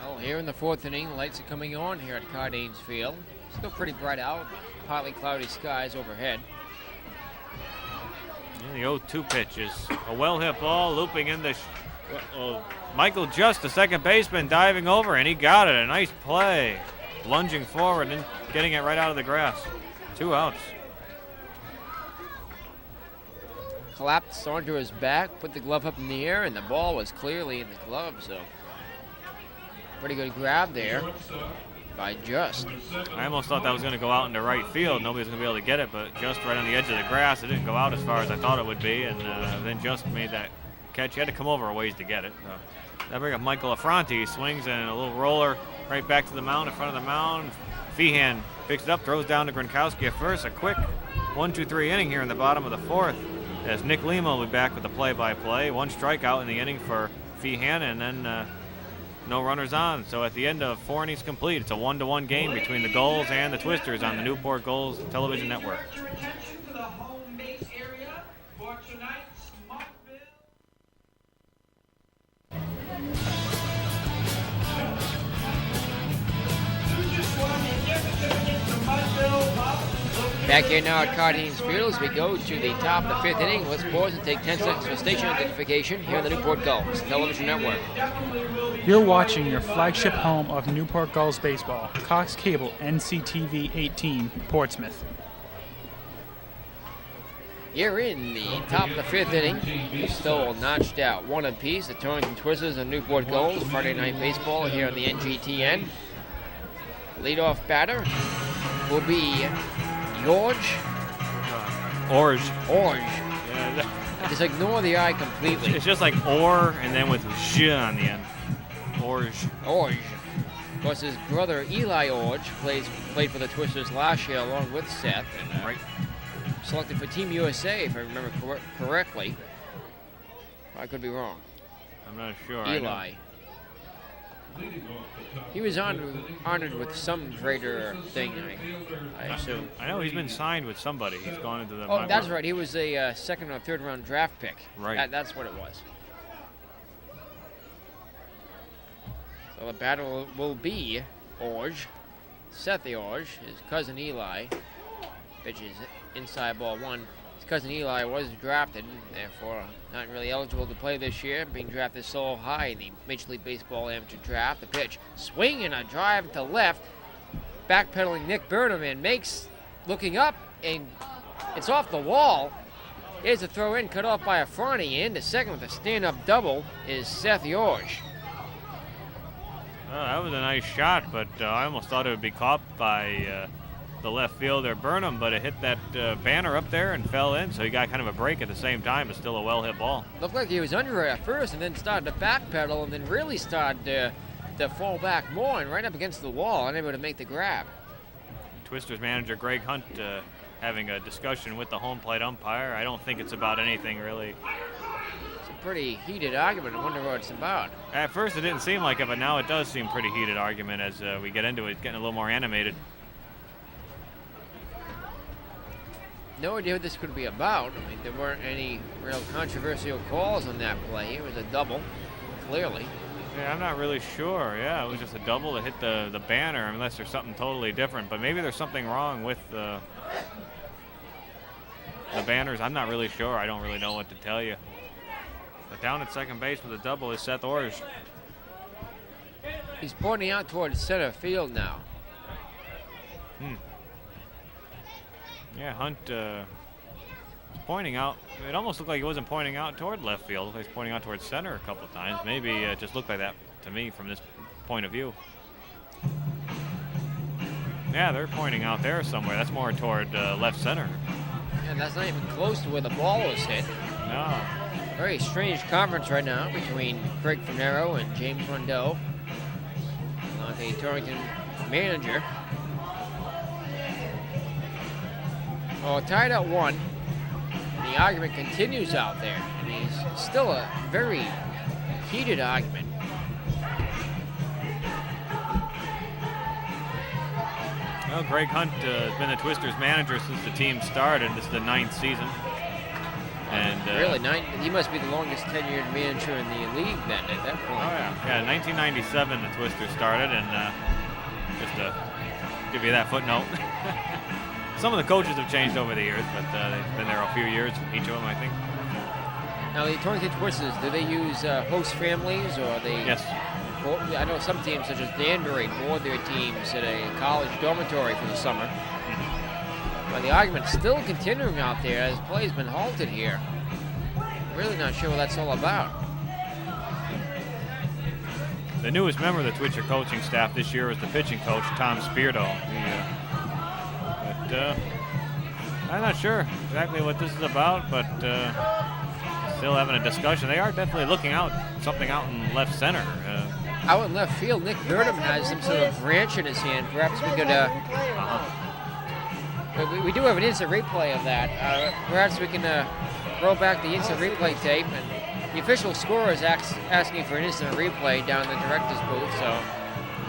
Well, here in the 4th inning, the lights are coming on here at Cardanes Field. Still pretty bright out, partly cloudy skies overhead. And the 0-2 pitch is a well-hit ball looping in the Michael Just, the second baseman, diving over, and he got it. A nice play. Lunging forward and getting it right out of the grass. 2 outs. Collapsed onto his back, put the glove up in the air, and the ball was clearly in the glove, so pretty good grab there. by Just. I almost thought that was going to go out into right field. Nobody's going to be able to get it, but just right on the edge of the grass. It didn't go out as far as I thought it would be, and then Just made that catch. He had to come over a ways to get it. That brings up Michael Affronti. He swings and a little roller right back to the mound, in front of the mound. Feehan picks it up, throws down to Gronkowski at first. A quick 1-2-3 inning here in the bottom of the fourth, as Nick Lima will be back with the play-by-play. One strikeout in the inning for Feehan, and then no runners on. So at the end of 4 innings complete, it's a 1-1 game between the Gulls and the Twisters on the Newport Gulls television network. Your attention to the home base area for tonight's Mudville. You just won the significant to Mudville Pub. Back here now at Cardines Field as we go to the top of the 5th inning. Let's pause and take 10 seconds for station identification here on the Newport Gulls television network. You're watching your flagship home of Newport Gulls baseball, Cox Cable NCTV 18, Portsmouth. Here in the top of the 5th inning, still notched out 1 apiece. The Torrington Twisters and Newport Gulls, Friday Night Baseball here on the NGTN. Leadoff batter will be Orge. Yeah, Just ignore the I completely. it's just like or and then with j on the end. Orge. Orge. Of course, his brother Eli Orge played for the Twisters last year along with Seth. And, Right. selected for Team USA, if I remember correctly. I could be wrong. I'm not sure. Eli. He was honored with some greater thing, I assume. I know he's been signed with somebody. He's gone into the. Oh, that's right. He was a second or third round draft pick. Right. That's what it was. So the battle will be Orge, Seth Orge, his cousin Eli, pitches inside ball 1. His cousin Eli was drafted, therefore not really eligible to play this year, being drafted so high in the Major League Baseball amateur draft. The pitch, swing and a drive to left, backpedaling Nick Burnham and makes, looking up, and it's off the wall. Here's a throw in, cut off by Affronti, and the second with a stand-up double is Seth Orge. That was a nice shot, but I almost thought it would be caught by the left fielder Burnham, but it hit that banner up there and fell in, so he got kind of a break at the same time, but still a well-hit ball. Looked like he was under it at first and then started to backpedal and then really started to fall back more and right up against the wall, unable to make the grab. Twisters manager Greg Hunt having a discussion with the home plate umpire. I don't think it's about anything really. It's a pretty heated argument. I wonder what it's about. At first it didn't seem like it, but now it does seem pretty heated argument as we get into it. It's getting a little more animated. No idea what this could be about. I mean, there weren't any real controversial calls on that play. It was a double, clearly. Yeah, I'm not really sure. Yeah, it was just a double to hit the banner, unless there's something totally different. But maybe there's something wrong with the banners. I'm not really sure. I don't really know what to tell you. But down at second base with a double is Seth Orge. He's pointing out towards center field now. Yeah, Hunt was pointing out. It almost looked like he wasn't pointing out toward left field. He was pointing out towards center a couple of times. Maybe it just looked like that to me from this point of view. Yeah, they're pointing out there somewhere. That's more toward left center. And that's not even close to where the ball was hit. No. Very strange conference right now between Craig Finero and James Rondeau, the Torrington manager. Well, tied at 1. The argument continues out there. I mean, it's still a very heated argument. Well, Greg Hunt has been the Twisters manager since the team started. This is the 9th season. And really, he must be the longest tenured manager in the league then at that point. Oh, yeah. Yeah, 1997 the Twisters started, and just to give you that footnote. Some of the coaches have changed over the years, but they've been there a few years, each of them, I think. Now, the Torrington Twisters, do they use host families, or they? Yes. I know some teams, such as Danbury, board their teams at a college dormitory for the summer. But the argument's still continuing out there as play's been halted here. Really not sure what that's all about. The newest member of the Twitcher coaching staff this year was the pitching coach, Tom Speardo. But I'm not sure exactly what this is about, but still having a discussion. They are definitely looking something out in left center. Out in left field, Nick Burnham has some sort of branch in his hand. Perhaps we could. We do have an instant replay of that. Perhaps we can roll back the instant replay tape, and the official scorer is asking for an instant replay down in the director's booth, so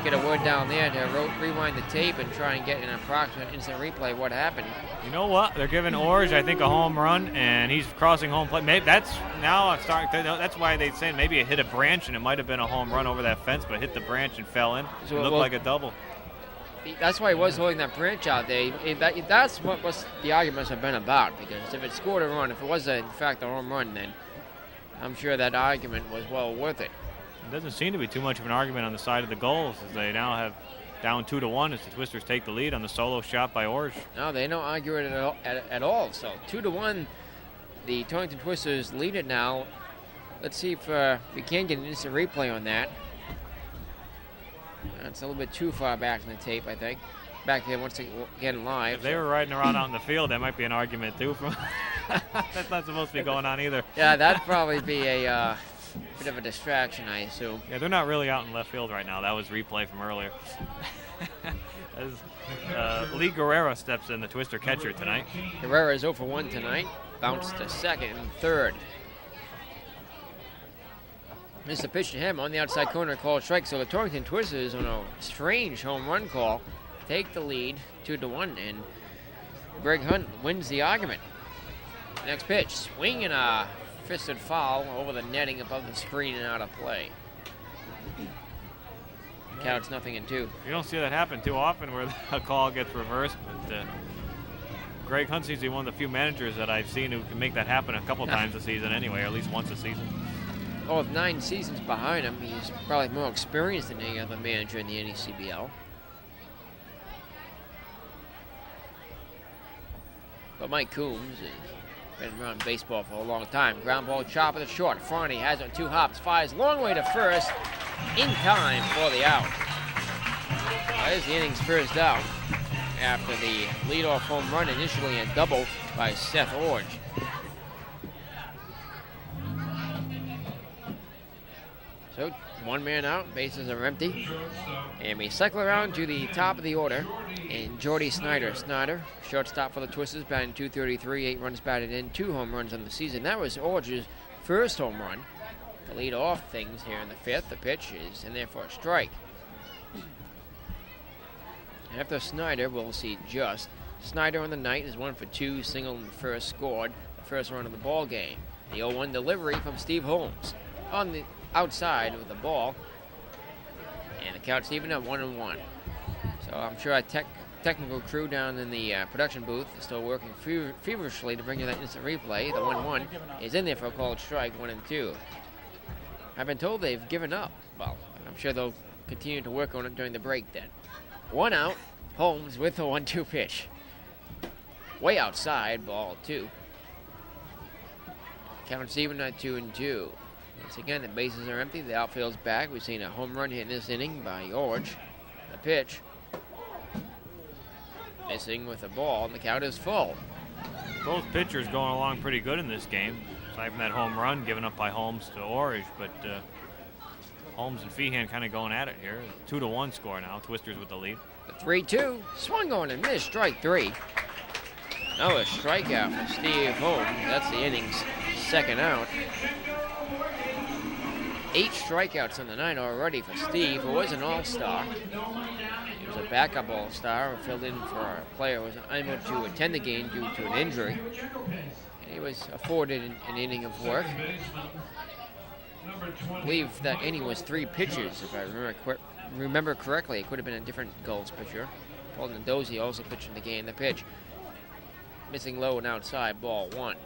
get a word down there to rewind the tape and try and get an approximate instant replay of what happened. You know what? They're giving Orge, I think, a home run, and he's crossing home plate. Maybe that's why they say maybe it hit a branch, and it might have been a home run over that fence, but hit the branch and fell in. So it looked like a double. That's why he was holding that branch out there. That's what the argument must have been about, because if it scored a run, if it was in fact a home run, then I'm sure that argument was well worth it. It doesn't seem to be too much of an argument on the side of the Gulls, as they now have down 2-1 as the Twisters take the lead on the solo shot by Orge. No, they don't argue it at all. So 2-1, the Torrington Twisters lead it now. Let's see if we can get an instant replay on that. That's a little bit too far back in the tape, I think. Back there once again live. If they were riding around out in the field, that might be an argument too. That's not supposed to be going on either. Yeah, that'd probably be a bit of a distraction, I assume. Yeah, they're not really out in left field right now. That was replay from earlier. As Lee Guerrero steps in, the Twister catcher tonight. Guerrero is 0 for 1 tonight. Bounced to second and third. Missed the pitch to him on the outside corner, called strike. So the Torrington Twisters, on a strange home run call, take the lead 2-1, and Greg Hunt wins the argument. Next pitch, swing and a fisted foul over the netting above the screen and out of play. Counts 0-2. You don't see that happen too often where a call gets reversed, but Greg Hunt's usually one of the few managers that I've seen who can make that happen a couple times a season anyway, or at least once a season. Oh, with 9 seasons behind him, he's probably more experienced than any other manager in the NECBL. But Mike Coombs has been around baseball for a long time. Ground ball chop of the short. Farney has it on 2 hops, fires long way to first, in time for the out. There's the inning's first out after the leadoff home run, initially a double by Seth Orge. So 1 man out, bases are empty. And we cycle around to the top of the order. And Jordy Snyder. Snyder, shortstop for the Twisters, batting .233, 8 runs batted in, 2 home runs on the season. That was Orge's first home run. To lead off things here in the 5th, the pitch is in there for a strike. After Snyder, we'll see just. Snyder on the night is 1 for 2, single in the first, scored the first run of the ball game. The 0-1 delivery from Steve Holmes on the outside with the ball, and the count's even at 1-1. So I'm sure our technical crew down in the production booth is still working feverishly to bring you that instant replay. The 1-1 is in there for a called strike, 1-2. I've been told they've given up. Well, I'm sure they'll continue to work on it during the break then. 1 out, Holmes with a 1-2 pitch. Way outside, ball 2. Count's even at 2-2. Once again, the bases are empty. The outfield's back. We've seen a home run hit in this inning by Orge. The pitch. Missing with the ball, and the count is full. Both pitchers going along pretty good in this game. Aside from that home run given up by Holmes to Orge, but Holmes and Feehan kind of going at it here. 2-1 score now. Twisters with the lead. The 3-2. Swung on and missed. Strike 3. Another strikeout for Steve Holmes. That's the inning's second out. 8 strikeouts on the night already for Steve, who was an all-star. He was a backup all-star who filled in for a player who was unable to attend the game due to an injury. And he was afforded an inning of work. I believe that inning was 3 pitches, if I remember correctly. It could have been a different Gulls pitcher. Paul Ndozi also pitched in the game. The pitch, missing low and outside, ball 1.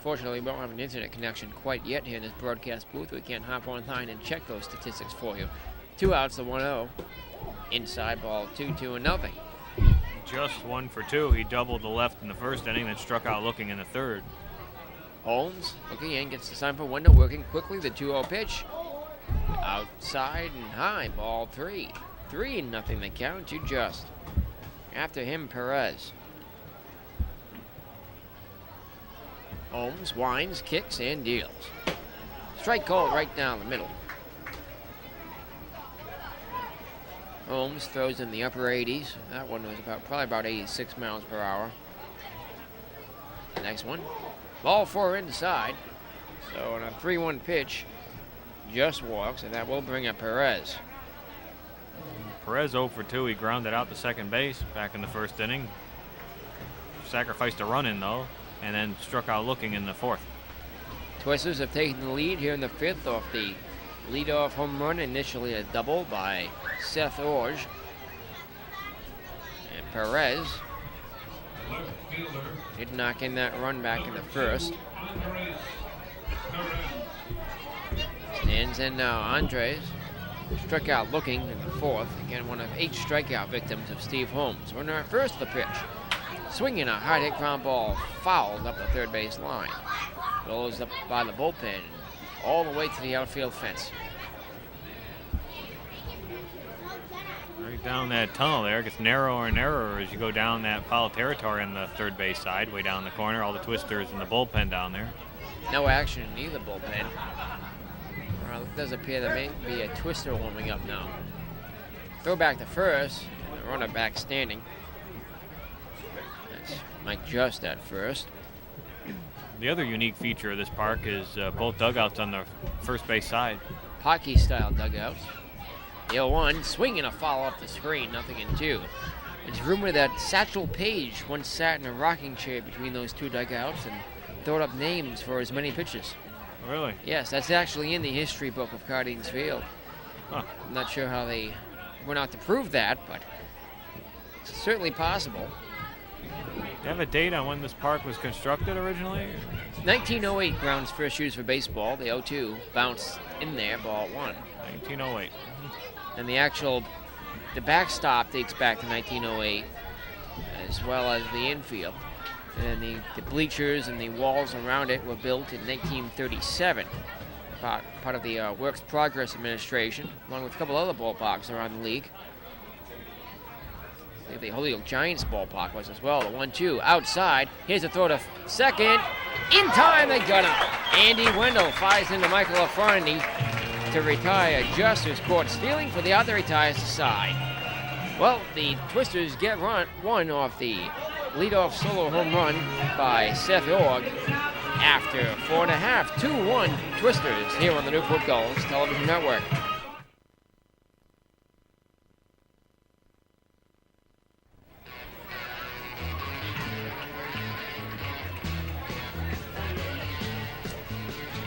Fortunately, we don't have an internet connection quite yet here in this broadcast booth. We can't hop online and check those statistics for you. 2 outs, the 1-0. Inside ball 2-0. Just 1 for 2. He doubled the left in the first inning, then struck out looking in the third. Holmes looking in, gets the sign for window, working quickly. The 2-0 pitch Outside and high, ball 3. 3-0 the count to Just. After him, Perez. Holmes winds, kicks, and deals. Strike called right down the middle. Holmes throws in the upper 80s. That one was probably about 86 miles per hour. The next one, ball 4 inside. So on a 3-1 pitch, Just walks, and that will bring up Perez. Perez 0 for 2. He grounded out to second base back in the first inning. Sacrificed a run in, though, and then struck out looking in the fourth. Twisters have taken the lead here in the 5th off the leadoff home run, initially a double by Seth Orge. And Perez Left fielder, did knock in that run back in the first. Andres Perez. Stands in now Andres. Struck out looking in the fourth. Again, one of 8 strikeout victims of Steve Holmes. Runner at first, the pitch. Swinging a hard hit ground ball, fouled up the third base line. Goes up by the bullpen, all the way to the outfield fence. Right down that tunnel there. It gets narrower and narrower as you go down that foul territory on the third base side, way down the corner. All the Twisters in the bullpen down there. No action in either bullpen. Well, it does appear there may be a Twister warming up now. Throw back to first, the runner back standing. That's Mike Just at first. The other unique feature of this park is both dugouts on the first base side. Hockey-style dugouts. The 0-1, swinging a foul off the screen, 0-2. It's rumored that Satchel Paige once sat in a rocking chair between those two dugouts and thrown up names for as many pitches. Really? Yes, that's actually in the history book of Cardines Field. Huh. I'm not sure how they went out to prove that, but it's certainly possible. Do you have a date on when this park was constructed originally? 1908 grounds first used for baseball. The 0-2 bounced in there, ball 1. 1908. And the backstop dates back to 1908, as well as the infield. And then the bleachers and the walls around it were built in 1937. Part of the Works Progress Administration, along with a couple other ballparks around the league. I think the Holyoke Giants ballpark was as well. The 1-2 outside. Here's a throw to second. In time, they got him. Andy Wendell fires into Michael Afrani to retire Just, who's caught stealing for the other, retires to side. Well, the Twisters get one off the leadoff solo home run by Seth Org after 4.5. 2-1 Twisters here on the Newport Gulls Television Network.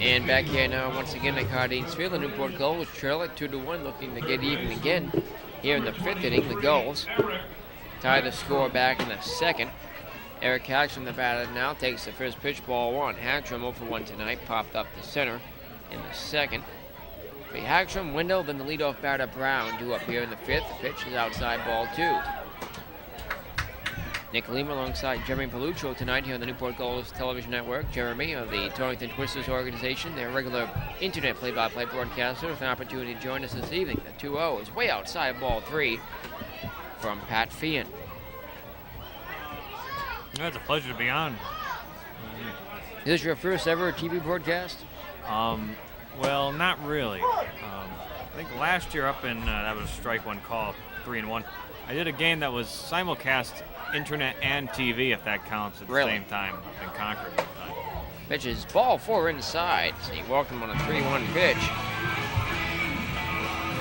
And back here now, once again at Cardines Field, the Newport Gulls trail at 2-1, looking to get even again. Here in the 5th inning, the Gulls tie the score back in the 2nd. Eric Hackstrom, the batter, now takes the first pitch, ball 1. Hackstrom 0 for 1 tonight, popped up to center in the 2nd. For Hackstrom, Wendell, then the leadoff batter Brown due up here in the 5th. The pitch is outside, ball 2. Nick Lima alongside Jeremy Pollutro tonight here on the Newport Gulls Television Network. Jeremy of the Torrington Twisters organization, their regular internet play-by-play broadcaster, with an opportunity to join us this evening. The 2-0 is way outside, ball 3 from Pat Feehan. It's a pleasure to be on. Is this your first ever TV broadcast? Well, not really. I think last year up in, that was strike one call, 3-1. I did a game that was simulcast internet and TV, if that counts, at the same time up in Concord. Pitch is ball 4 inside. So he walked him on a 3-1 pitch.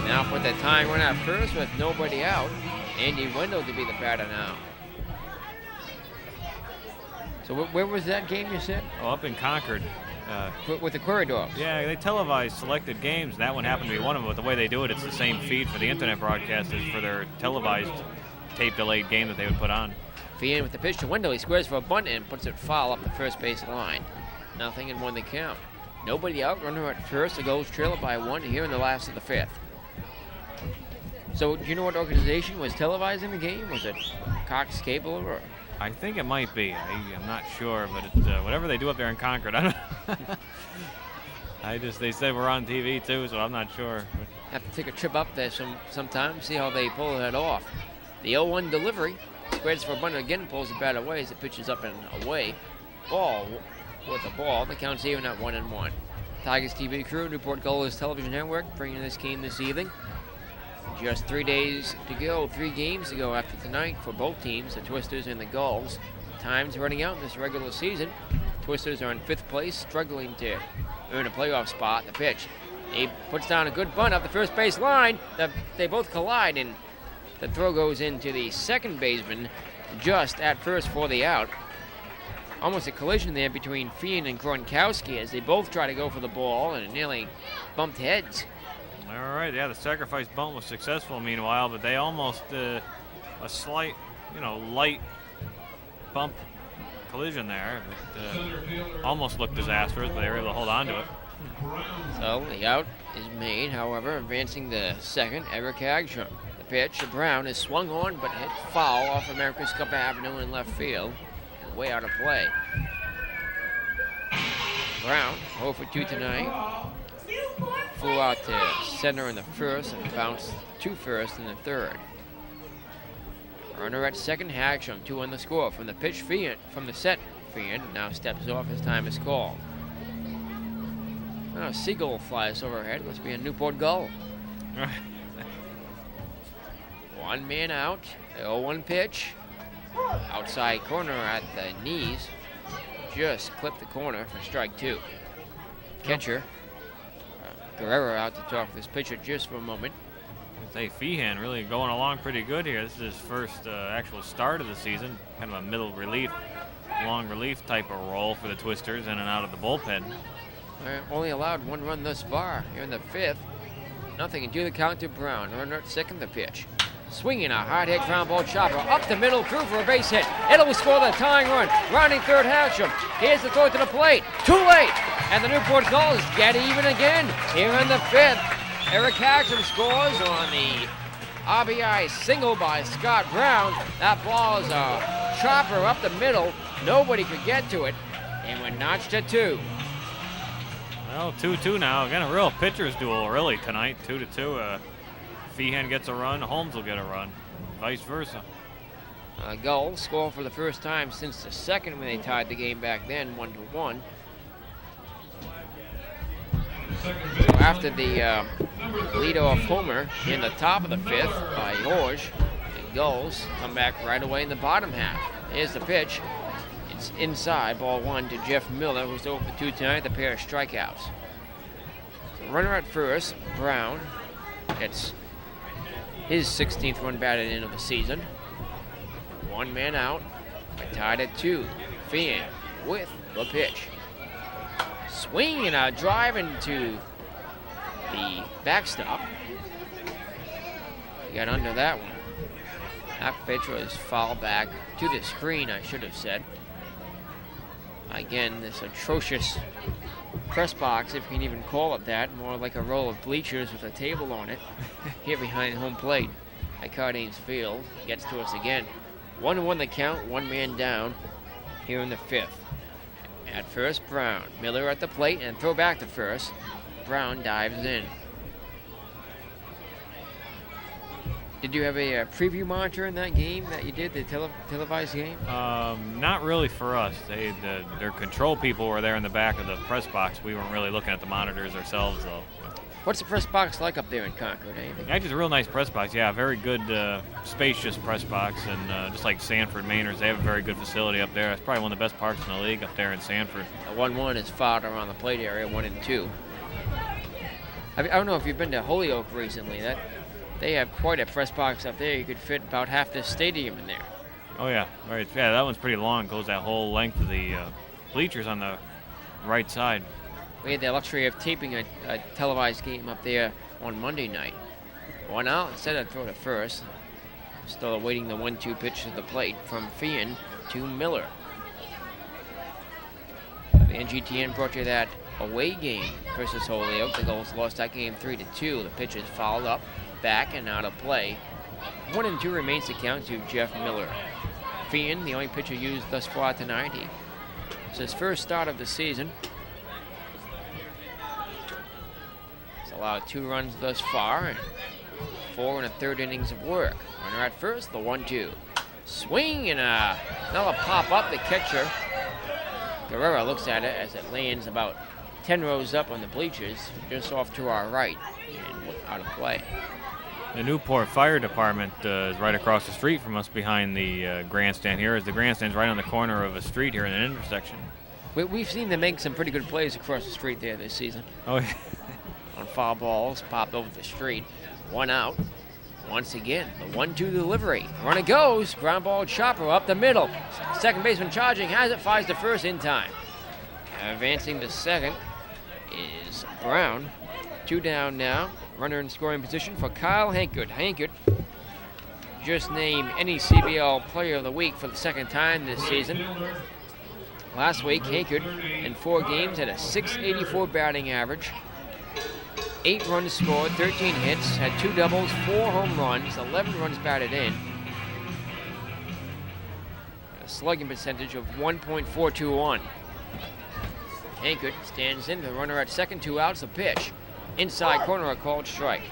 Now put the tying run at first with nobody out. Andy Wendell to be the batter now. So where was that game you said? Oh, up in Concord. With the Quarry Dogs? Yeah, they televise selected games. That one happened to be one of them, but the way they do it, it's the same feed for the internet broadcast as for their televised tape-delayed game that they would put on. Feehan with the pitch to Wendell. He squares for a bunt and puts it foul up the first base line. 0-1 the count. Nobody out. Runner at first. The Gulls trail it by 1 here in the last of the 5th. So do you know what organization was televising the game? Was it Cox Cable or... I think it might be. I'm not sure, but it's, whatever they do up there in Concord, I don't They said we're on TV too, so I'm not sure. Have to take a trip up there sometime, see how they pull that off. The 0-1 delivery. Squares for a bunt again, pulls the bat away as it pitches up and away. Ball with the ball. The count's even at 1-1. Tigers TV crew, Newport Gulls Television Network, bringing this game this evening. Just 3 days to go, 3 games to go after tonight for both teams, the Twisters and the Gulls. Time's running out in this regular season. Twisters are in 5th place, struggling to earn a playoff spot. The pitch. He puts down a good bunt up the first base line. They both collide, and the throw goes into the second baseman just at first for the out. Almost a collision there between Fian and Gronkowski as they both try to go for the ball and nearly bumped heads. All right, yeah, the sacrifice bunt was successful meanwhile, but they almost, a slight, light bump collision there. It almost looked disastrous, but they were able to hold on to it. So the out is made, however, advancing the second, Eric Hagstrom. The pitch to Brown is swung on, but hit foul off America's Cup Avenue in left field. Way out of play. Brown, 0 for 2 tonight. Flew out to center in the first and bounced to first in the third. Runner at second, Hagstrom, 2 on the score. From the pitch, from the set, Fian now steps off as time is called. A seagull flies overhead. Must be a Newport Gull. 1 man out. The 0-1 pitch. Outside corner at the knees. Just clipped the corner for strike 2. Catcher. Guerrero out to talk with his pitcher just for a moment. Hey, Feehan really going along pretty good here. This is his first actual start of the season. Kind of a middle relief, long relief type of role for the Twisters in and out of the bullpen. Only allowed 1 run thus far here in the 5th. Nothing into the count to Brown. Runner at second, the pitch. Swinging a hard hit ground ball chopper up the middle, through for a base hit. It'll score the tying run. Rounding third, Hagstrom. Here's the throw to the plate. Too late. And the Newport Gulls get even again here in the 5th. Eric Hagstrom scores on the RBI single by Scott Brown. That ball is a chopper up the middle. Nobody could get to it. And we're notched to 2. Well, 2-2 now. Again, a real pitcher's duel really tonight. 2-2. Feehan gets a run, Holmes will get a run, vice versa. Gulls score for the first time since the second when they tied the game back then, 1-1. So after the leadoff homer in the top of the 5th by Jorge, the Gulls come back right away in the bottom half. Here's the pitch. It's inside, ball 1 to Jeff Miller, who's 0 for 2 tonight, the pair of strikeouts. So runner at first, Brown gets his 16th run batted in of the season. 1 man out. Tied at 2. Fian with the pitch. Swing and a drive into the backstop. He got under that one. That pitch was fouled back to the screen, I should have said. Again, this atrocious press box, if you can even call it that, more like a row of bleachers with a table on it, here behind home plate at Cardanes Field. Gets to us again. 1-1 the count, 1 man down here in the 5th. At first, Brown. Miller at the plate and throw back to first. Brown dives in. Did you have a preview monitor in that game that you did, the televised game? Not really for us. Their control people were there in the back of the press box. We weren't really looking at the monitors ourselves, though. What's the press box like up there in Concord? Anything? Yeah, just a real nice press box. Yeah, very good, spacious press box, and just like Sanford Mainers, they have a very good facility up there. It's probably one of the best parks in the league up there in Sanford. The 1-1 is fouled around the plate area, 1 and 2. I don't know if you've been to Holyoke recently. They have quite a press box up there. You could fit about half the stadium in there. Oh, yeah. Right. Yeah, that one's pretty long. Goes that whole length of the bleachers on the right side. We had the luxury of taping a televised game up there on Monday night. 1 out, instead of throw to first. Still awaiting the 1-2 pitch to the plate from Fian to Miller. The NGTN brought you that away game versus Holyoke. The Gulls lost that game 3-2. The pitch is fouled up, back, and out of play. 1 and 2 remains to count to Jeff Miller. Fian, the only pitcher used thus far tonight. It's his first start of the season. allowed 2 runs thus far and 4 1/3 innings of work. Runner at first, the 1-2. Swing and another pop up. The catcher, Guerrero, looks at it as it lands about 10 rows up on the bleachers, just off to our right and out of play. The Newport Fire Department is right across the street from us behind the grandstand here, as the grandstand's right on the corner of a street here in an intersection. We've seen them make some pretty good plays across the street there this season. Oh, yeah. On foul balls, popped over the street. 1 out. Once again, the 1-2 delivery. Runner goes. Ground ball chopper up the middle. Second baseman charging, has it, flies to first in time. Advancing to second is Brown. 2 down now. Runner in scoring position for Kyle Hankert. Hankert just named NECBL Player of the Week for the 2nd time this season. Last week, Hankert in 4 games had a .684 batting average. 8 runs scored, 13 hits, had 2 doubles, 4 home runs, 11 runs batted in. A slugging percentage of 1.421. Hankert stands in, the runner at second, 2 outs, the pitch. Inside corner, a called strike.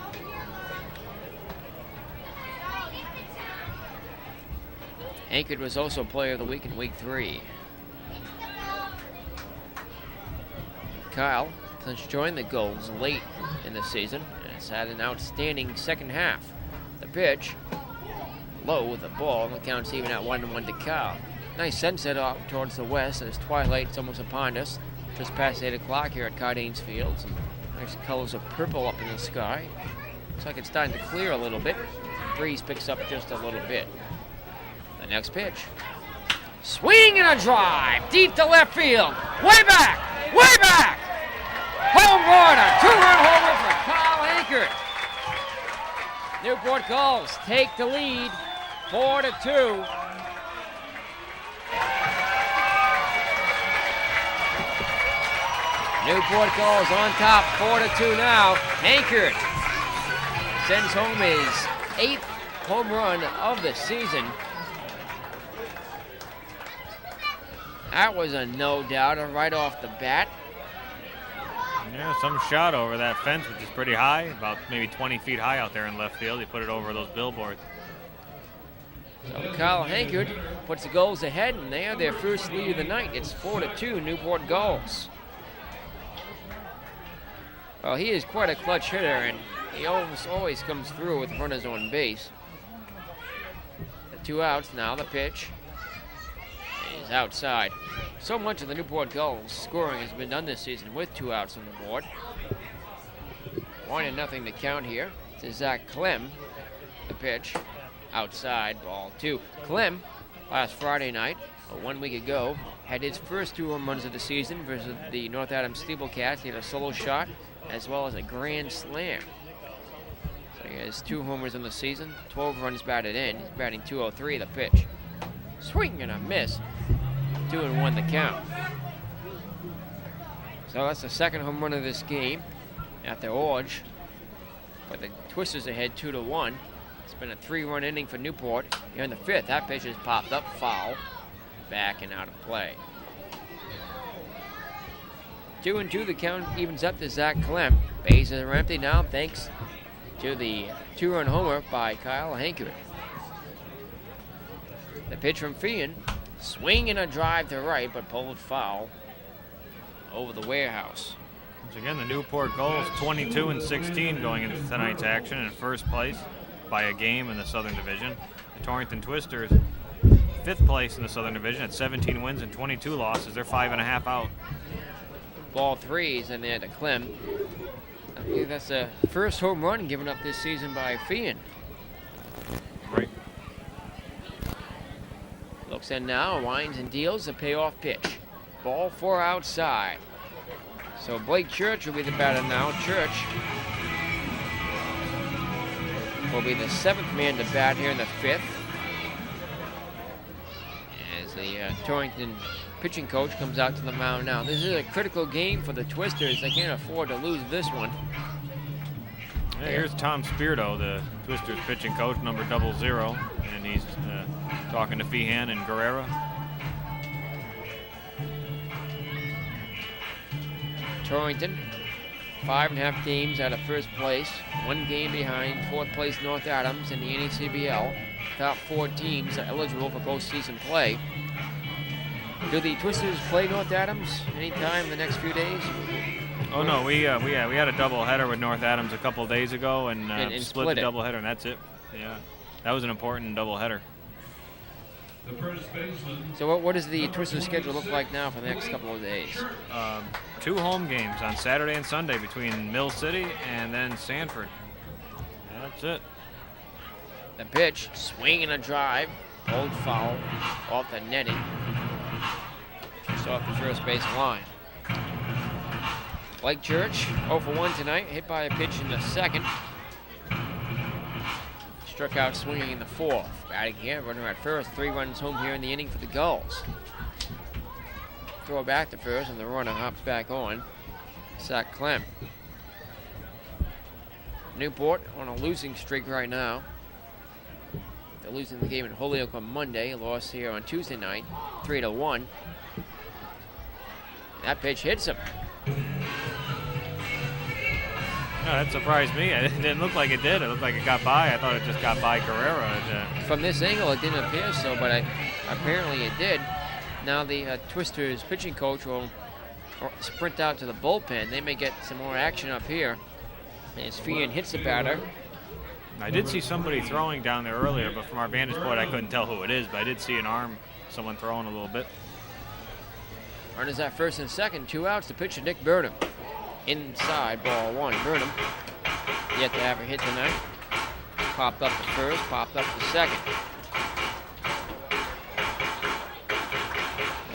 Hankert was also Player of the Week in Week 3. Kyle, since joined the Gulls late in the season, and has had an outstanding second half. The pitch, low with the ball, and the count's even at 1-1 to Kyle. Nice sunset off towards the west as twilight's almost upon us. Just past 8 o'clock here at Cardanes Field. Some nice colors of purple up in the sky. Looks like it's starting to clear a little bit. Breeze picks up just a little bit. The next pitch. Swing and a drive, deep to left field. Way back! Way back! Home run, a 2-run homer for Kyle Hankert. Newport Gulls take the lead, 4-2. Newport Gulls on top, 4-2 now. Hankert sends home his 8th home run of the season. That was a no-doubter right off the bat. Yeah, some shot over that fence, which is pretty high, about maybe 20 feet high out there in left field. He put it over those billboards. So Kyle Hankert puts the Gulls ahead, and they have their first lead of the night. It's 4-2 Newport Gulls. Well, he is quite a clutch hitter, and he almost always comes through with runners on base. The 2 outs now, the pitch is outside. So much of the Newport Gulls scoring has been done this season with 2 outs on the board. 1-0 to count here to Zach Clem. The pitch outside, ball 2. Clem, last Friday night, 1 week ago, had his first 2 home runs of the season versus the North Adams Steeplecats. He had a solo shot as well as a grand slam. So he has 2 homers in the season, 12 runs batted in. He's batting .203, the pitch. Swing and a miss. 2-1 the count. So that's the 2nd home run of this game after Orge. But the Twisters ahead 2-1. It's been a 3-run inning for Newport. Here in the 5th, that pitch has popped up, foul, back and out of play. 2-2, the count evens up to Zach Clem. Bases are empty now thanks to the 2-run homer by Kyle Hankert. The pitch from Feehan, swing and a drive to right, but pulled foul over the warehouse. Once again, the Newport Gulls 22-16 going into tonight's action in first place by a game in the Southern Division. The Torrington Twisters 5th place in the Southern Division at 17 wins and 22 losses. They're 5.5 out. Ball 3s in there to Clem. I believe that's the first home run given up this season by Feehan. Right. Looks in now, winds and deals a payoff pitch. Ball 4 outside. So Blake Church will be the batter now. Church will be the 7th man to bat here in the 5th. As the Torrington pitching coach comes out to the mound now. This is a critical game for the Twisters. They can't afford to lose this one. Yeah, here's Tom Spirito, the Twisters pitching coach, number 00, and he's talking to Feehan and Guerrero. Torrington 5.5 games out of first place, 1 game behind fourth place North Adams in the NECBL. Top 4 teams are eligible for postseason play. Do the Twisters play North Adams anytime in the next few days? Oh no, we had a doubleheader with North Adams a couple days ago and split the it. doubleheader, and that's it. Yeah, that was an important doubleheader. The first baseman. So what does the Twisters schedule look like now for the next couple of days? 2 home games on Saturday and Sunday between Mill City and then Sanford. That's it. The pitch, swing and a drive, pulled foul off the netting. Just off the first base line. Blake Church, 0 for 1 tonight, hit by a pitch in the second. Struck out swinging in the fourth. Batting here, runner at first, 3 runs home here in the inning for the Gulls. Throw back to first, and the runner hops back on. Zach Clem. Newport on a losing streak right now. They're losing the game in Holyoke on Monday, lost here on Tuesday night, 3-1. That pitch hits him. No, that surprised me. It didn't look like it did. It looked like it got by. I thought it just got by Carrera. From this angle, it didn't appear so, but apparently it did. Now the Twisters pitching coach will sprint out to the bullpen. They may get some more action up here. As Fian hits the batter. I did see somebody throwing down there earlier, but from our vantage point, I couldn't tell who it is. But I did see an arm, someone throwing a little bit. Runners at first and second, 2 outs. The pitcher, Nick Burnham. Inside, ball 1. Burnham yet to have a hit tonight. Popped up to first, popped up to second.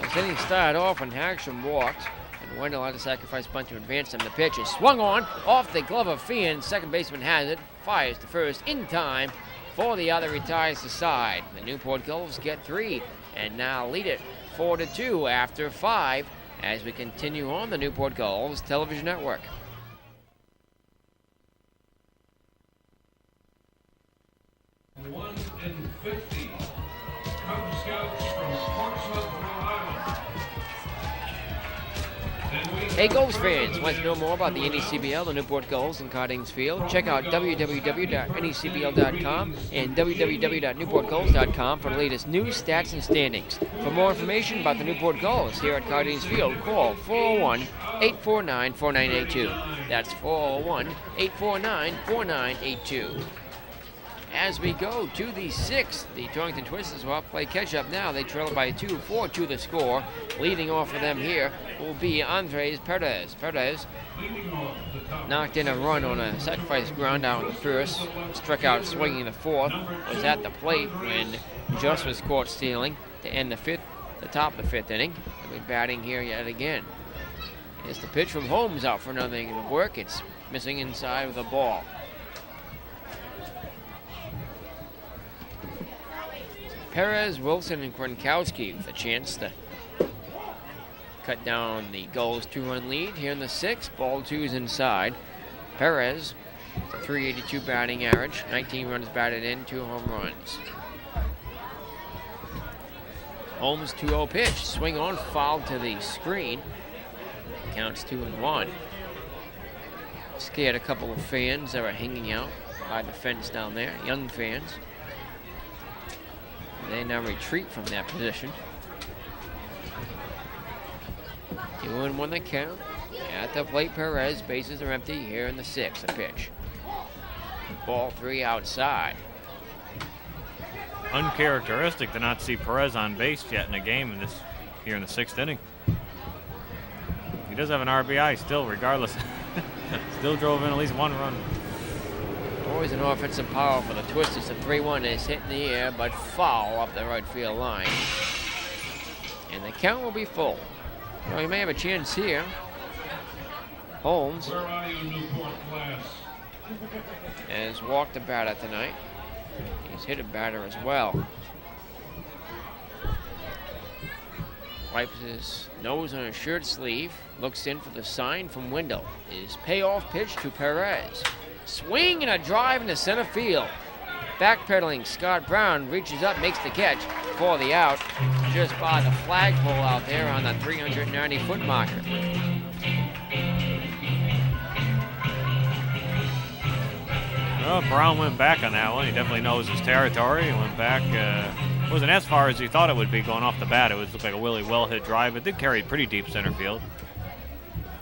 As inning started off when Hagstrom walked, and Wendell had to sacrifice bunt to advance him. The pitch is swung on, off the glove of Fian. Second baseman has it, fires to first in time for the other, retires to side. The Newport Gulls get 3 and now lead it 4-2 after 5. As we continue on the Newport Gulls television network. One and 50. Cub Scouts from Portsmouth, Rhode Island. Hey Gulls fans, want to know more about the NECBL, the Newport Gulls, and Cardings Field? Check out www.necbl.com and www.newportgulls.com for the latest news, stats, and standings. For more information about the Newport Gulls here at Cardings Field, call 401-849-4982. That's 401-849-4982. As we go to the 6th, the Torrington Twisters will play catch-up now. They trail by 2, 4-2 the score. Leading off for them here will be Andres Perez. Perez knocked in a run on a sacrifice ground out in the first, struck out swinging in the fourth, was at the plate when just was caught stealing to end the top of the 5th inning. He'll be batting here yet again. It's the pitch from Holmes out for another inning of work. It's missing inside with a ball. Perez, Wilson, and Gronkowski with a chance to cut down the Gulls' 2-run lead here in the 6th. Ball 2 is inside. Perez, a .382 batting average, 19 runs batted in, 2 home runs. Holmes' 2-0 pitch, swing on, foul to the screen. Counts 2-1. Scared a couple of fans that were hanging out by the fence down there, young fans. They now retreat from that position. 2-1 the count. At the plate, Perez, bases are empty here in the 6th. A pitch. Ball 3 outside. Uncharacteristic to not see Perez on base yet in a game here in the 6th inning. He does have an RBI still, regardless. Still drove in at least 1 run. Always an offensive power for the Twisters. The 3-1 is hit in the air, but foul up the right field line. And the count will be full. Well, he may have a chance here. Holmes Where are you, Newport class? has walked a batter tonight. He's hit a batter as well. Wipes his nose on his shirt sleeve. Looks in for the sign from Wendell. His payoff pitch to Perez. Swing and a drive into center field. Backpedaling, Scott Brown reaches up, makes the catch for the out, just by the flagpole out there on the 390-foot marker. Well, Brown went back on that one. He definitely knows his territory. He went back. Wasn't as far as he thought it would be going off the bat. It looked like a really well-hit drive, but did carry pretty deep center field.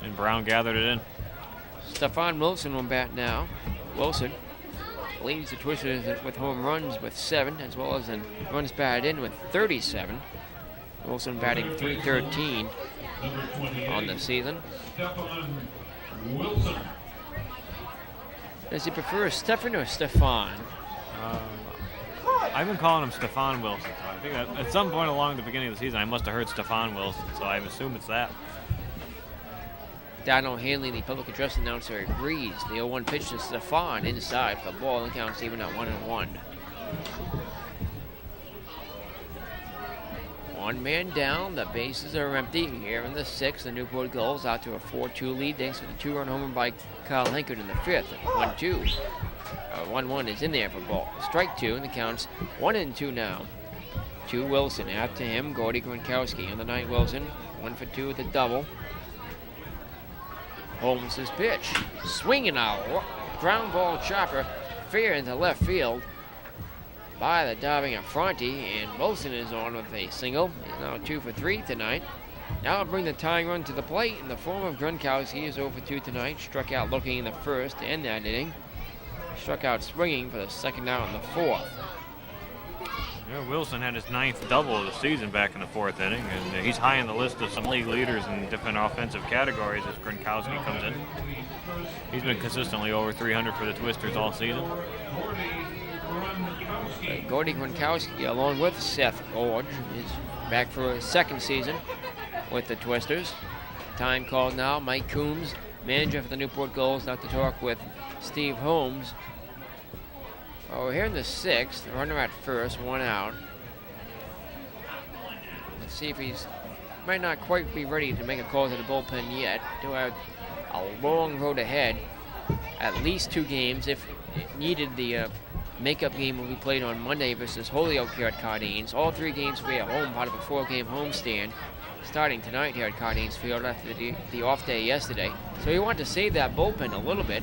And Brown gathered it in. Stefan Wilson on bat now. Wilson leads the Twisters with home runs with 7, as well as in runs batted in with 37. Wilson batting .313 on the season. Stefan Wilson. Does he prefer Stefan or Stefan? I've been calling him Stefan Wilson, so I think that at some point along the beginning of the season I must have heard Stefan Wilson, so I assume it's that. Donald Hanley, the public address announcer, agrees. The 0-1 pitch to Stefan inside for the ball, and counts even at 1-1. One man down, the bases are empty. Here in the 6th, the Newport Gulls out to a 4-2 lead thanks to the 2-run homer by Kyle Henkert in the 5th. 1-2. 1-1 is in there for ball. Strike 2, and the count's 1-2 now. To Wilson. After him, Gordy Gronkowski. On the night, Wilson 1 for 2 with a double. Holmes' pitch. Swinging out. Ground ball chopper. Fair into left field by the diving Affronti, and Wilson is on with a single. He's now 2 for 3 tonight. Now I'll bring the tying run to the plate in the form of Gronkowski. He is 0 for 2 tonight. Struck out looking in the 1st to end that inning. Struck out swinging for the 2nd out in the 4th. Yeah, Wilson had his 9th double of the season back in the 4th inning, and he's high on the list of some league leaders in different offensive categories as Gronkowski comes in. He's been consistently over 300 for the Twisters all season. Gordy Gronkowski, along with Seth Gorge, is back for his 2nd season with the Twisters. Time called now. Mike Coombs, manager for the Newport Gulls, out to talk with Steve Holmes. Well, we're here in the 6th. Runner at first, 1 out. Let's see if he's might not quite be ready to make a call to the bullpen yet. Do have a long road ahead. At least 2 games. If needed, the makeup game will be played on Monday versus Holyoke here at Cardines. All 3 games will be at home, part of a 4-game homestand, starting tonight here at Cardines Field after the off day yesterday. So we want to save that bullpen a little bit.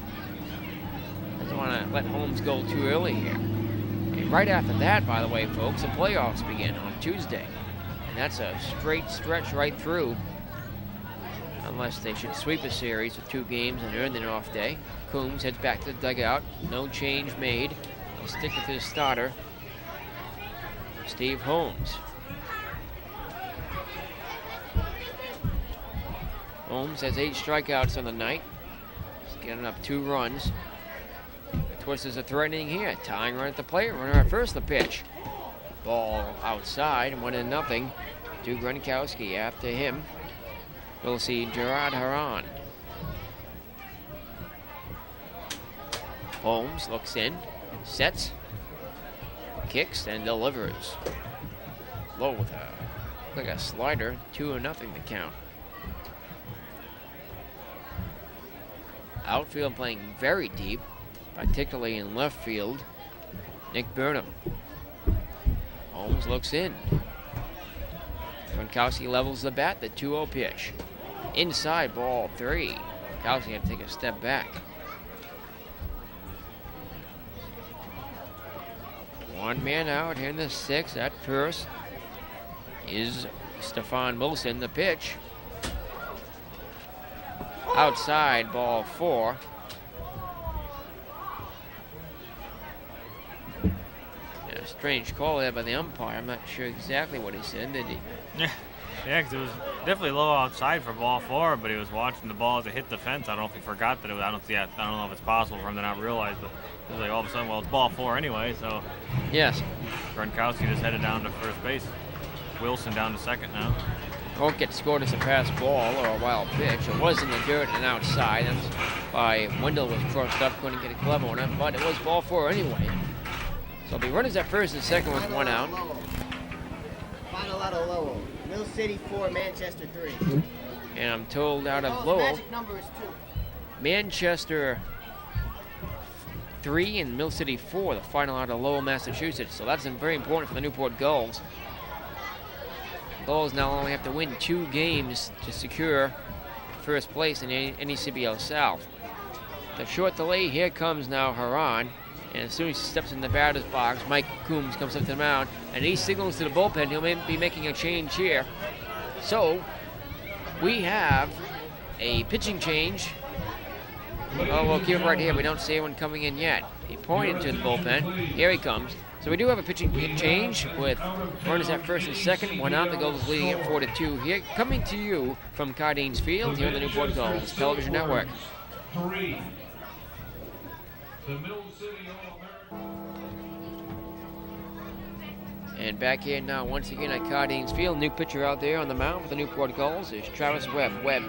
Doesn't want to let Holmes go too early here. And right after that, by the way, folks, the playoffs begin on Tuesday. And that's a straight stretch right through, unless they should sweep a series with 2 games and earn an off day. Coombs heads back to the dugout. No change made. He'll stick with his starter, Steve Holmes. Holmes has 8 strikeouts on the night. He's getting up 2 runs. The Twisters are threatening here. Tying run at the plate. Runner at first, the pitch. Ball outside, 1-0 to Gronkowski. After him, we'll see Gerard Haran. Holmes looks in, sets, kicks, and delivers. Low with like a slider, 2-0 the count. Outfield playing very deep, particularly in left field. Nick Burnham. Holmes looks in. Gronkowski levels the bat, the 2-0 pitch. Inside, ball 3. Gronkowski had to take a step back. One man out here in the 6th. At first is Stefan Wilson. The pitch. Outside, ball 4. Yeah, strange call there by the umpire. I'm not sure exactly what he said, did he? Yeah, because it was definitely low outside for ball 4, but he was watching the ball as it hit the fence. I don't know if he forgot that it was, I don't know if it's possible for him to not realize, but it was like all of a sudden, well, it's ball 4 anyway, so. Yes. Gronkowski just headed down to first base. Wilson down to 2nd now. Won't get scored as a pass ball or a wild pitch. It was in the dirt and outside. That's why Wendell was crossed up, couldn't get a glove on it, but it was ball 4 anyway. So the runners at first and 2nd with 1 out. Final out of Lowell. Mill City 4, Manchester 3. And I'm told out of Gulls' Lowell, magic number is 2. Manchester 3 and Mill City 4, the final out of Lowell, Massachusetts. So that's very important for the Newport Gulls. Gulls now only have to win 2 games to secure first place in NECBL South. The short delay, here comes now Haran. And as soon as he steps in the batter's box, Mike Coombs comes up to the mound, and he signals to the bullpen he'll be making a change here. So we have a pitching change. Oh, we'll keep it right here. We don't see anyone coming in yet. He pointed to the bullpen. Here he comes. So we do have a pitching change with runners at first and second. One out. The Gulls leading it 4-2 here. Coming to you from Cardines Field here on the Newport Gulls Television Network. 3. The Mill City All-American. And back here now once again at Cardines Field. New pitcher out there on the mound for the Newport Gulls is Travis Webb. Webb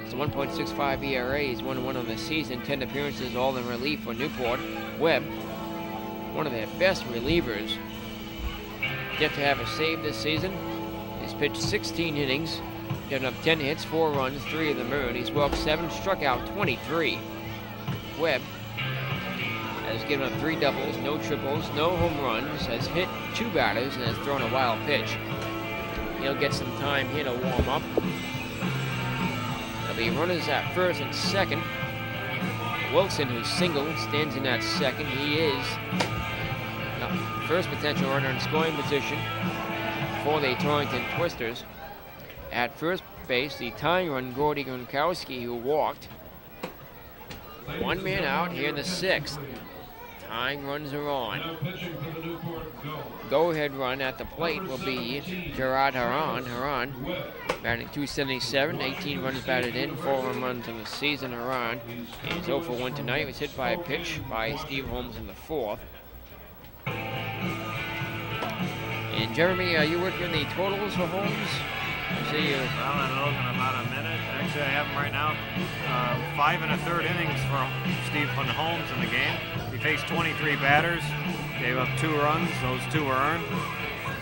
is a 1.65 ERA. He's 1-1 on the season. 10 appearances, all in relief for Newport. Webb, one of their best relievers, yet to have a save this season. He's pitched 16 innings, given up 10 hits, 4 runs, 3 of them earned. He's walked 7, struck out 23. Webb has given up 3 doubles, no triples, no home runs, has hit 2 batters, and has thrown a wild pitch. He'll get some time here to warm up. There'll be runners at first and second. Wilson, who's single, stands in at second. He is first potential runner in scoring position for the Torrington Twisters. At first base, the tying run, Gordy Gronkowski, who walked. 1 man out here in the 6th. Tying runs are on. Go-ahead run at the plate will be Gerard Haran. Haran batting .277, 18 runs batted in, 4 home runs in the season. Haran is 0 for 1 tonight. He was hit by a pitch by Steve Holmes in the 4th. And Jeremy, are you working the totals for Holmes? I see you. Well, I'm looking about a minute. Actually, I have him right now. 5 1/3 innings for Steve Holmes in the game. He faced 23 batters, gave up 2 runs. Those 2 were earned.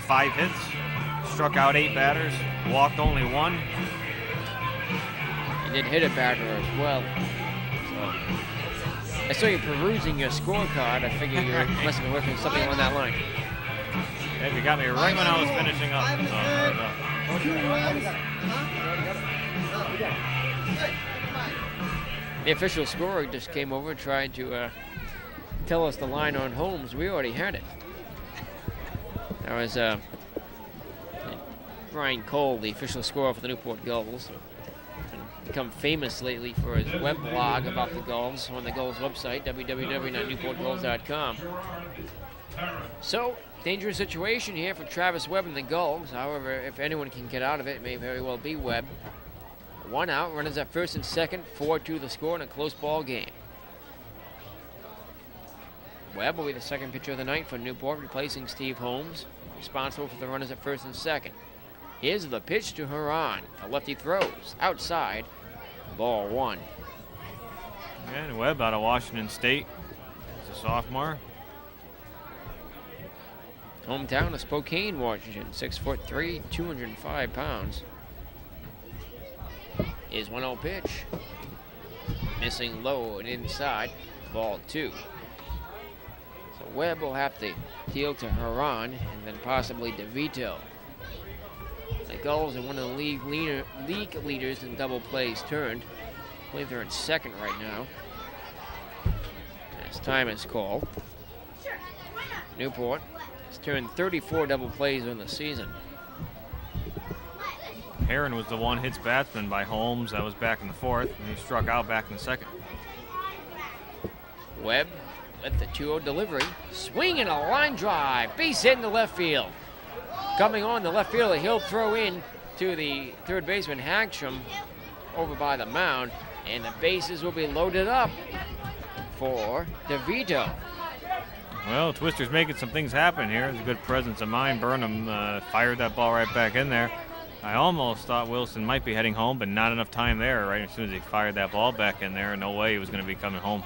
5 hits, struck out 8 batters, walked only 1. He did hit a batter as well. So I saw you perusing your scorecard. I figured you must have been working something along that line. Yeah, you got me right when I was finishing up. The official scorer just came over and tried to tell us the line on Holmes. We already had it. That was Brian Cole, the official scorer for the Newport Gulls. Become famous lately for his web blog about the Gulls on the Gulls website, www.newportgulls.com. So, dangerous situation here for Travis Webb and the Gulls. However, if anyone can get out of it, it may very well be Webb. 1 out, runners at first and second, 4-2 the score in a close ball game. Webb will be the second pitcher of the night for Newport, replacing Steve Holmes, responsible for the runners at first and second. Here's the pitch to Haran. The lefty throws outside, ball 1. And Webb out of Washington State. He's a sophomore. Hometown of Spokane, Washington, 6'3", 205 pounds. Is 1-0 pitch. Missing low and inside, ball 2. So Webb will have to deal to Haran and then possibly DeVito. The Gulls are one of the league leaders in double plays turned. I believe they're in second right now. As time is called. Newport has turned 34 double plays in the season. Heron was the one hits batsman by Holmes. That was back in the 4th, and he struck out back in the 2nd. Webb with the 2-0 delivery. Swing and a line drive. Base hit in the left field. Coming on the left fielder, he'll throw in to the third baseman Hagstrom over by the mound, and the bases will be loaded up for DeVito. Well, Twister's making some things happen here. It's a good presence of mind. Burnham fired that ball right back in there. I almost thought Wilson might be heading home, but not enough time there. Right as soon as he fired that ball back in there, no way he was going to be coming home.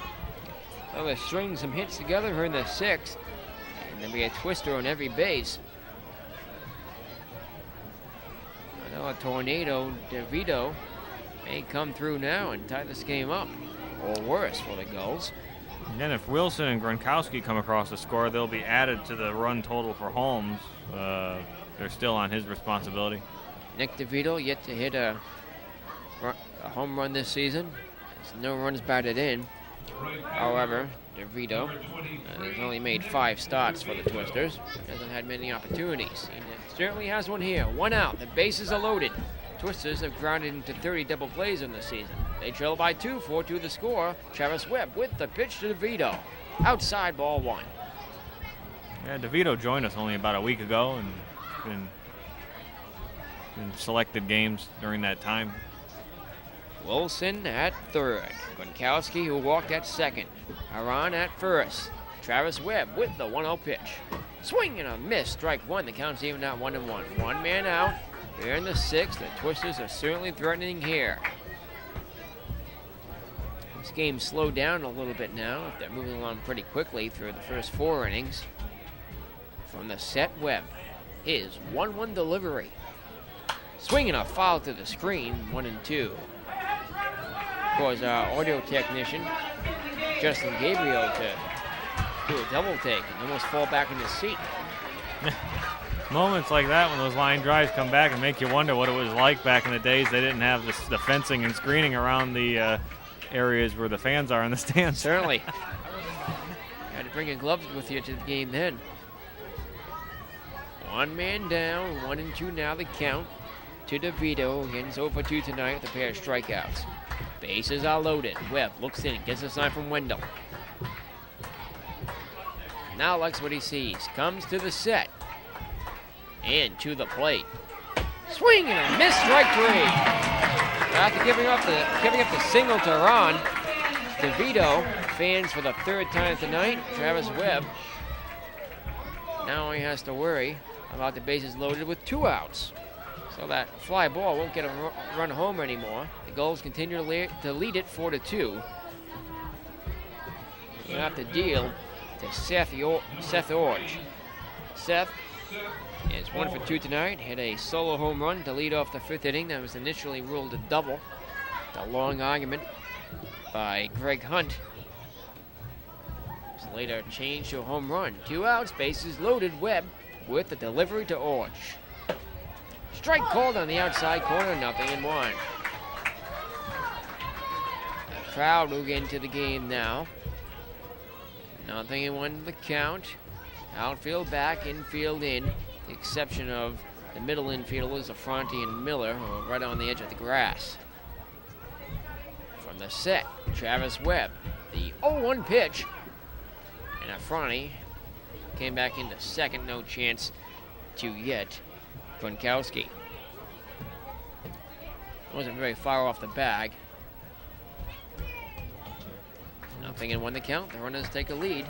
Well, they're stringing some hits together here in the 6th, and there'll be a Twister on every base. I know a tornado, DeVito, may come through now and tie this game up, or worse for the Gulls. And then if Wilson and Gronkowski come across the score, they'll be added to the run total for Holmes. They're still on his responsibility. Nick DeVito yet to hit a home run this season. There's no runs batted in. However, DeVito has only made 5 starts for the Twisters. Hasn't had many opportunities. He certainly has one here. 1 out. The bases are loaded. Twisters have grounded into 30 double plays in the season. They trail by 2, 4-2 the score. Travis Webb with the pitch to DeVito. Outside, ball 1. Yeah, DeVito joined us only about a week ago and been in selected games during that time. Wilson at third. Gronkowski, who walked at second. Haran at first. Travis Webb with the 1-0 pitch. Swing and a miss. Strike 1. The count's even at 1-1. 1 man out. Here in the 6th. The Twisters are certainly threatening here. This game slowed down a little bit now. They're moving along pretty quickly through the first 4 innings. From the set, Webb. His 1-1 delivery. Swinging a foul to the screen. 1-2. Of course, our audio technician, Justin Gabriel, to do a double take and almost fall back in his seat. Moments like that when those line drives come back and make you wonder what it was like back in the days. They didn't have the fencing and screening around the areas where the fans are in the stands. Certainly. You had to bring your gloves with you to the game then. 1 man down, 1-2 now the count to DeVito. Again, he's 0-2 tonight with a pair of strikeouts. Bases are loaded. Webb looks in, gets a sign from Wendell. Now likes what he sees. Comes to the set. And to the plate. Swing and a miss, strike 3. After giving up the single to Ron, DeVito fans for the 3rd time tonight. Travis Webb now he has to worry about the bases loaded with 2 outs. So that fly ball won't get a run home anymore. The Gulls continue to lead it 4-2. We'll have to deal to Seth Orge. Seth is 1-for-2 tonight. Hit a solo home run to lead off the 5th inning. That was initially ruled a double. A long argument by Greg Hunt. It was later changed to a home run. 2 outs, bases loaded. Webb with the delivery to Orge. Strike called on the outside corner, 0-1. The crowd moving into the game now. 0-1 the count. Outfield back, infield in. The exception of the middle infielders, Affronti and Miller, who are right on the edge of the grass. From the set, Travis Webb. The 0-1 pitch. And Affronti came back into second, no chance to get Gronkowski. Wasn't very far off the bag. 0-1 the count. The runners take a lead.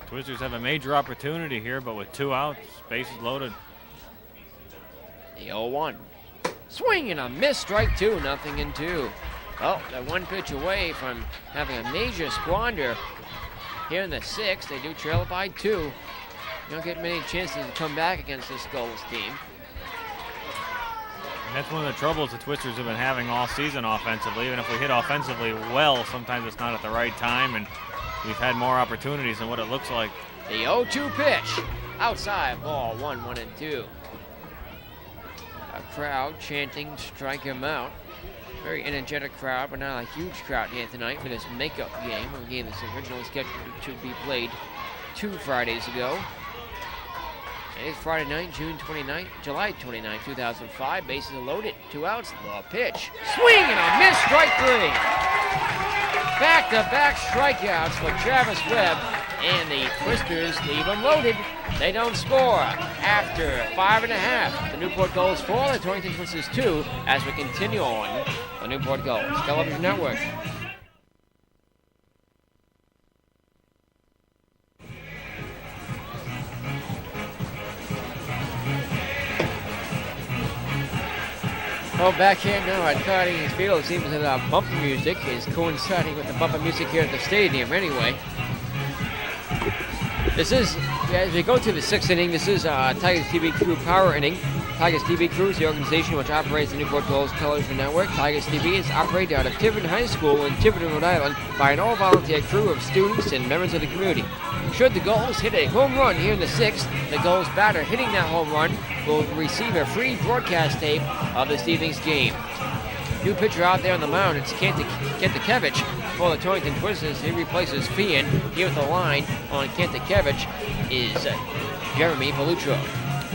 Twisters have a major opportunity here, but with 2 outs, bases loaded. The 0-1. Swing and a miss, strike 2, 0-2. Well, they're 1 pitch away from having a major squander here in the 6th. They do trail it by 2. You don't get many chances to come back against this Gulls team. And that's one of the troubles the Twisters have been having all season offensively. Even if we hit offensively well, sometimes it's not at the right time, and we've had more opportunities than what it looks like. The 0-2 pitch. Outside, ball 1-2. A crowd chanting, strike him out. Very energetic crowd, but not a huge crowd here tonight for this makeup game. A game that's originally scheduled to be played 2 Fridays ago. It is Friday night, July 29, 2005. Bases are loaded. 2 outs. The pitch. Swing and a miss. Strike 3. Back-to-back strikeouts for Travis Webb. And the Twisters leave them loaded. They don't score. After 5.5, the Newport Gulls 4, the Torrington Twisters 2, as we continue on the Newport Gulls Television Network. Well, back here now at Carnegie Field, it seems that our bumper music is coinciding with the bumper music here at the stadium anyway. This is, as we go to the 6th inning, this is Tigers TV Crew Power Inning. Tigers TV Crew is the organization which operates the Newport Gulls Television Network. Tigers TV is operated out of Tiverton High School in Tiverton, Rhode Island by an all-volunteer crew of students and members of the community. Should the Gulls hit a home run here in the 6th, the Gulls batter hitting that home run will receive a free broadcast tape of this evening's game. New pitcher out there on the mound. It's Kantakevich for the Torrington Twisters. He replaces Fian. Here with the line on Kantakevich is Jeremy Pollutro.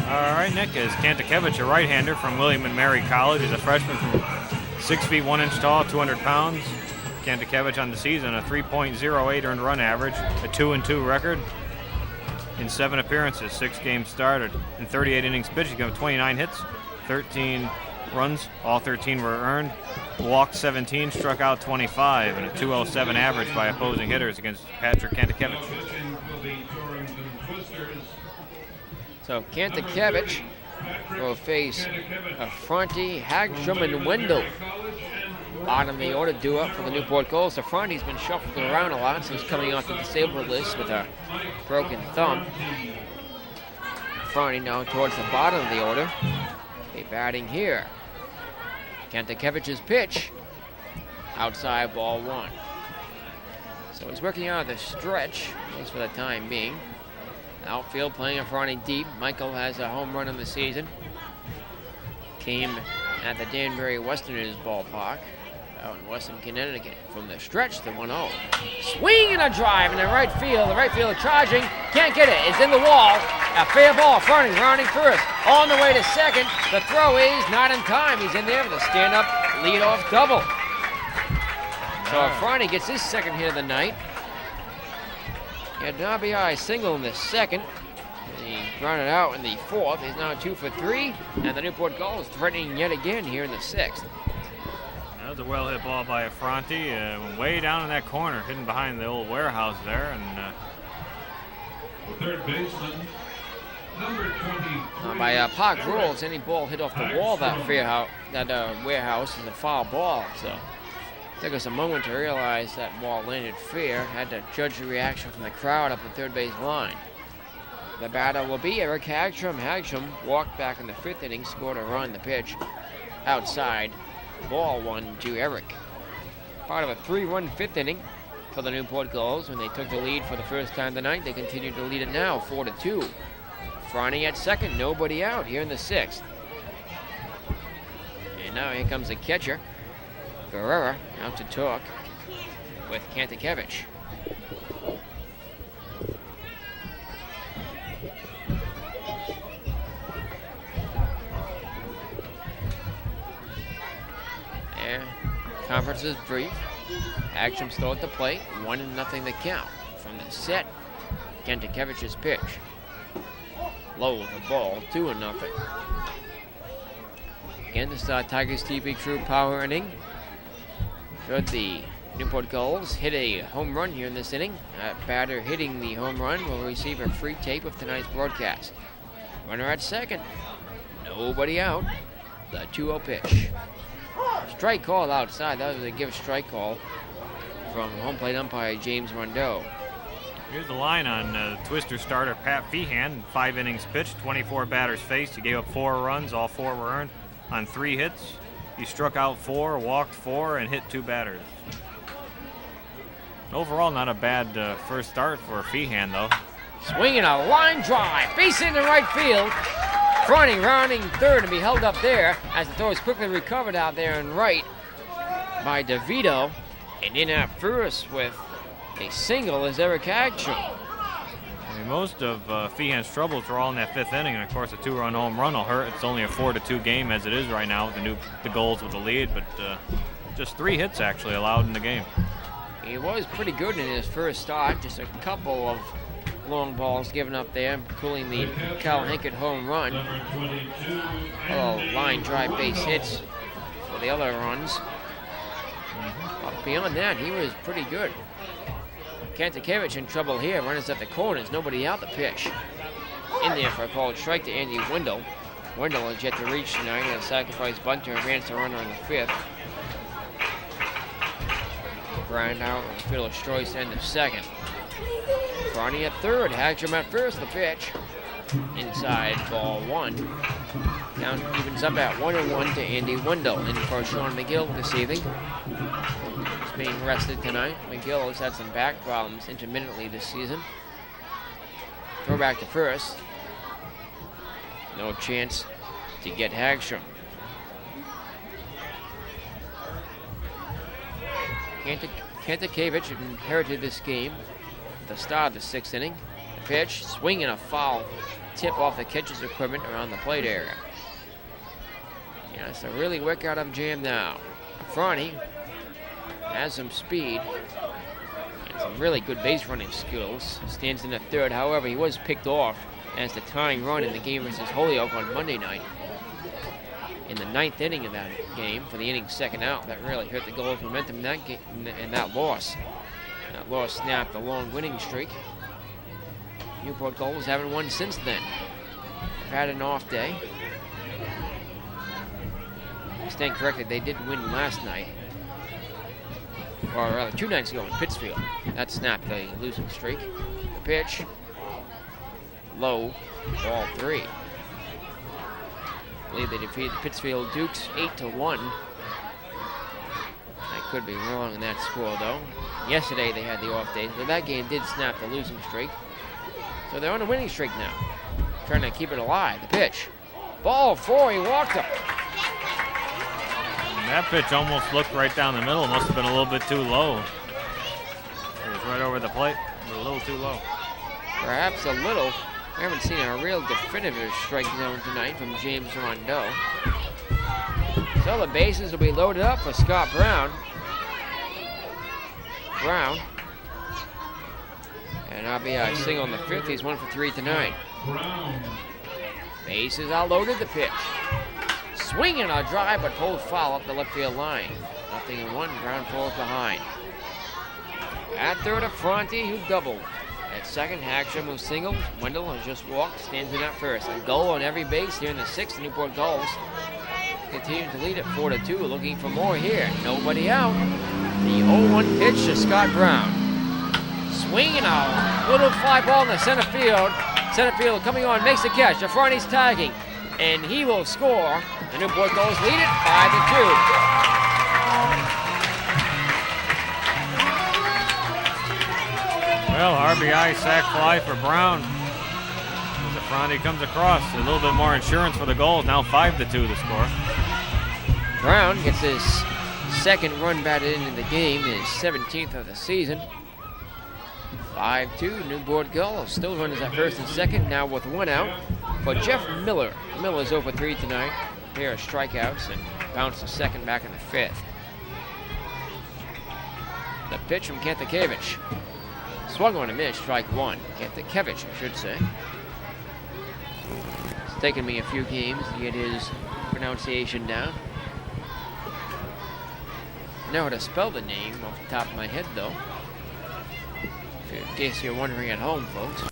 All right, Nick, is Kantakevich, a right-hander from William and Mary College. He's a freshman from 6 feet 1 inch tall, 200 pounds. Kantakevich on the season, a 3.08 earned run average, a 2-2 record in 7 appearances, 6 games started. In 38 innings pitched, he got 29 hits, 13 runs, all 13 were earned. Walked 17, struck out 25, and a 2.07 average by opposing hitters against Patrick Kantakevich. So Kantakevich will face Affronti, Hagstrom, and Wendell. Bottom of the order due up for the Newport Gulls. Affronti's been shuffled around a lot since coming off the disabled list with a broken thumb. Affronti now towards the bottom of the order. Be batting here. Kantikevich's pitch. Outside, ball 1. So he's working out of the stretch, at least for the time being. Outfield playing Affronti deep. Michael has a home run in the season. Came at the Danbury Westerners ballpark out in Western Connecticut. From the stretch, the 1-0. Swing and a drive in the right field. The right fielder charging. Can't get it. It's in the wall. A fair ball. Affronti rounding first. On the way to second. The throw is not in time. He's in there with a stand-up lead-off double. So Affronti gets his second hit of the night. He had an RBI single in the second. And he grounded out in the fourth. He's now 2 for 3. And the Newport Gulls threatening yet again here in the sixth. That was a well-hit ball by Affronti. Went way down in that corner, hidden behind the old warehouse there. And third baseman, number 20. By park rules, any ball hit off the wall that warehouse is a foul ball. So it took us a moment to realize that ball landed fair. Had to judge the reaction from the crowd up the third base line. The batter will be Eric Hagstrom. Hagstrom walked back in the 5th inning, scored a run. The pitch outside, ball 1 to Eric. Part of a 3-run 5th inning for the Newport Gulls. When they took the lead for the first time tonight, they continue to lead it now, 4-2. Affronti at second, nobody out here in the 6th. And now here comes the catcher. Guerrera out to talk with Kantakevich. There, conference is brief. Action still at the plate, 1-0 the count. From the set, Kantikevich's pitch. Low with the ball, 2-0. Again, this Tigers TV crew power inning. Should the Newport Gulls hit a home run here in this inning, that batter hitting the home run will receive a free tape of tonight's broadcast. Runner at second, nobody out. The 2-0 pitch. Strike call outside. That was a give strike call from home plate umpire James Rondeau. Here's the line on Twister starter Pat Feehan. 5 innings pitched, 24 batters faced. He gave up 4 runs, all 4 were earned on 3 hits. He struck out 4, walked 4, and hit 2 batters. Overall, not a bad first start for Feehan, though. Swinging a line drive, base in the right field. Affronti rounding third and be held up there as the throw is quickly recovered out there in right by DeVito. And in at first with a single is Eric Hagstrom. I mean, most of Feehan's troubles were all in that 5th inning, and of course a 2-run home run will hurt. It's only a 4-2 game as it is right now with the Gulls with the lead, but just 3 hits actually allowed in the game. He was pretty good in his first start, just a couple of long balls given up there, including the Cal Hankett home run. Line drive base hits for the other runs. But beyond that, he was pretty good. Kantakevich in trouble here. Runners at the corners. Nobody out. The pitch. In there for a called strike to Andy Wendell. Wendell has yet to reach tonight. He has sacrificed bunter and advanced the runner in the 5th. Grind out with Philip Stroyce end of 2nd. Affronti at 3rd. Hagstrom at 1st. The pitch. Inside, ball 1. Count evens up at 1-1 to Andy Wendell. In for Sean McGill this evening. He's being rested tonight. McGill has had some back problems intermittently this season. Throw back to first. No chance to get Hagstrom. Kantakevich inherited this game at the start of the 6th inning. The pitch, swinging a foul tip off the catcher's equipment around the plate area. Yeah, it's a really work out of jam now. Franny has some speed and some really good base running skills. Stands in the 3rd. However, he was picked off as the tying run in the game versus Holyoke on Monday night. In the 9th inning of that game, for the inning's 2nd out, that really hurt the Gulls' momentum in that game, and that loss. That loss snapped the long winning streak. Newport Gulls haven't won since then. They've had an off day. I stand corrected, they did win last night. Or rather, 2 nights ago in Pittsfield. That snapped the losing streak. The pitch, low, ball 3. I believe they defeated the Pittsfield Dukes 8-1. I could be wrong in that score, though. Yesterday they had the off day, so that game did snap the losing streak. So they're on a winning streak now, trying to keep it alive. The pitch, ball 4. He walked him. That pitch almost looked right down the middle. Must have been a little bit too low. It was right over the plate, but a little too low. Perhaps a little. We haven't seen a real definitive strike zone tonight from James Rondeau. So the bases will be loaded up for Scott Brown. And RBI single on the 5th. He's 1 for 3 tonight. Bases are loaded. The pitch. Swinging a drive, but pulled foul up the left field line. 0-1. Brown falls behind. At 3rd, a Fronte who doubled. At 2nd, Hacksham who singled. Wendell has just walked, stands in at 1st. A goal on every base here in the 6th. The Newport Gulls continue to lead at 4-2. Looking for more here. Nobody out. The 0-1 pitch to Scott Brown. Swinging a little fly ball in the center field. Center field coming on, makes the catch. Jafrani's tagging, and he will score. The Newport Gulls lead it 5-2. Well, RBI sac fly for Brown. As Jafrani comes across, a little bit more insurance for the Gulls. Now 5-2 the score. Brown gets his 2nd run batted in the game, his 17th of the season. 5-2, Newport Gulls still runners at 1st and 2nd, now with 1 out for Jeff Miller. Miller's over 3 tonight. A pair of strikeouts and bounced to 2nd back in the 5th. The pitch from Kantakevich. Swung on a miss, strike 1. Kantakevich, I should say. It's taken me a few games to get his pronunciation down. I know how to spell the name off the top of my head, though. In case you're wondering at home, folks.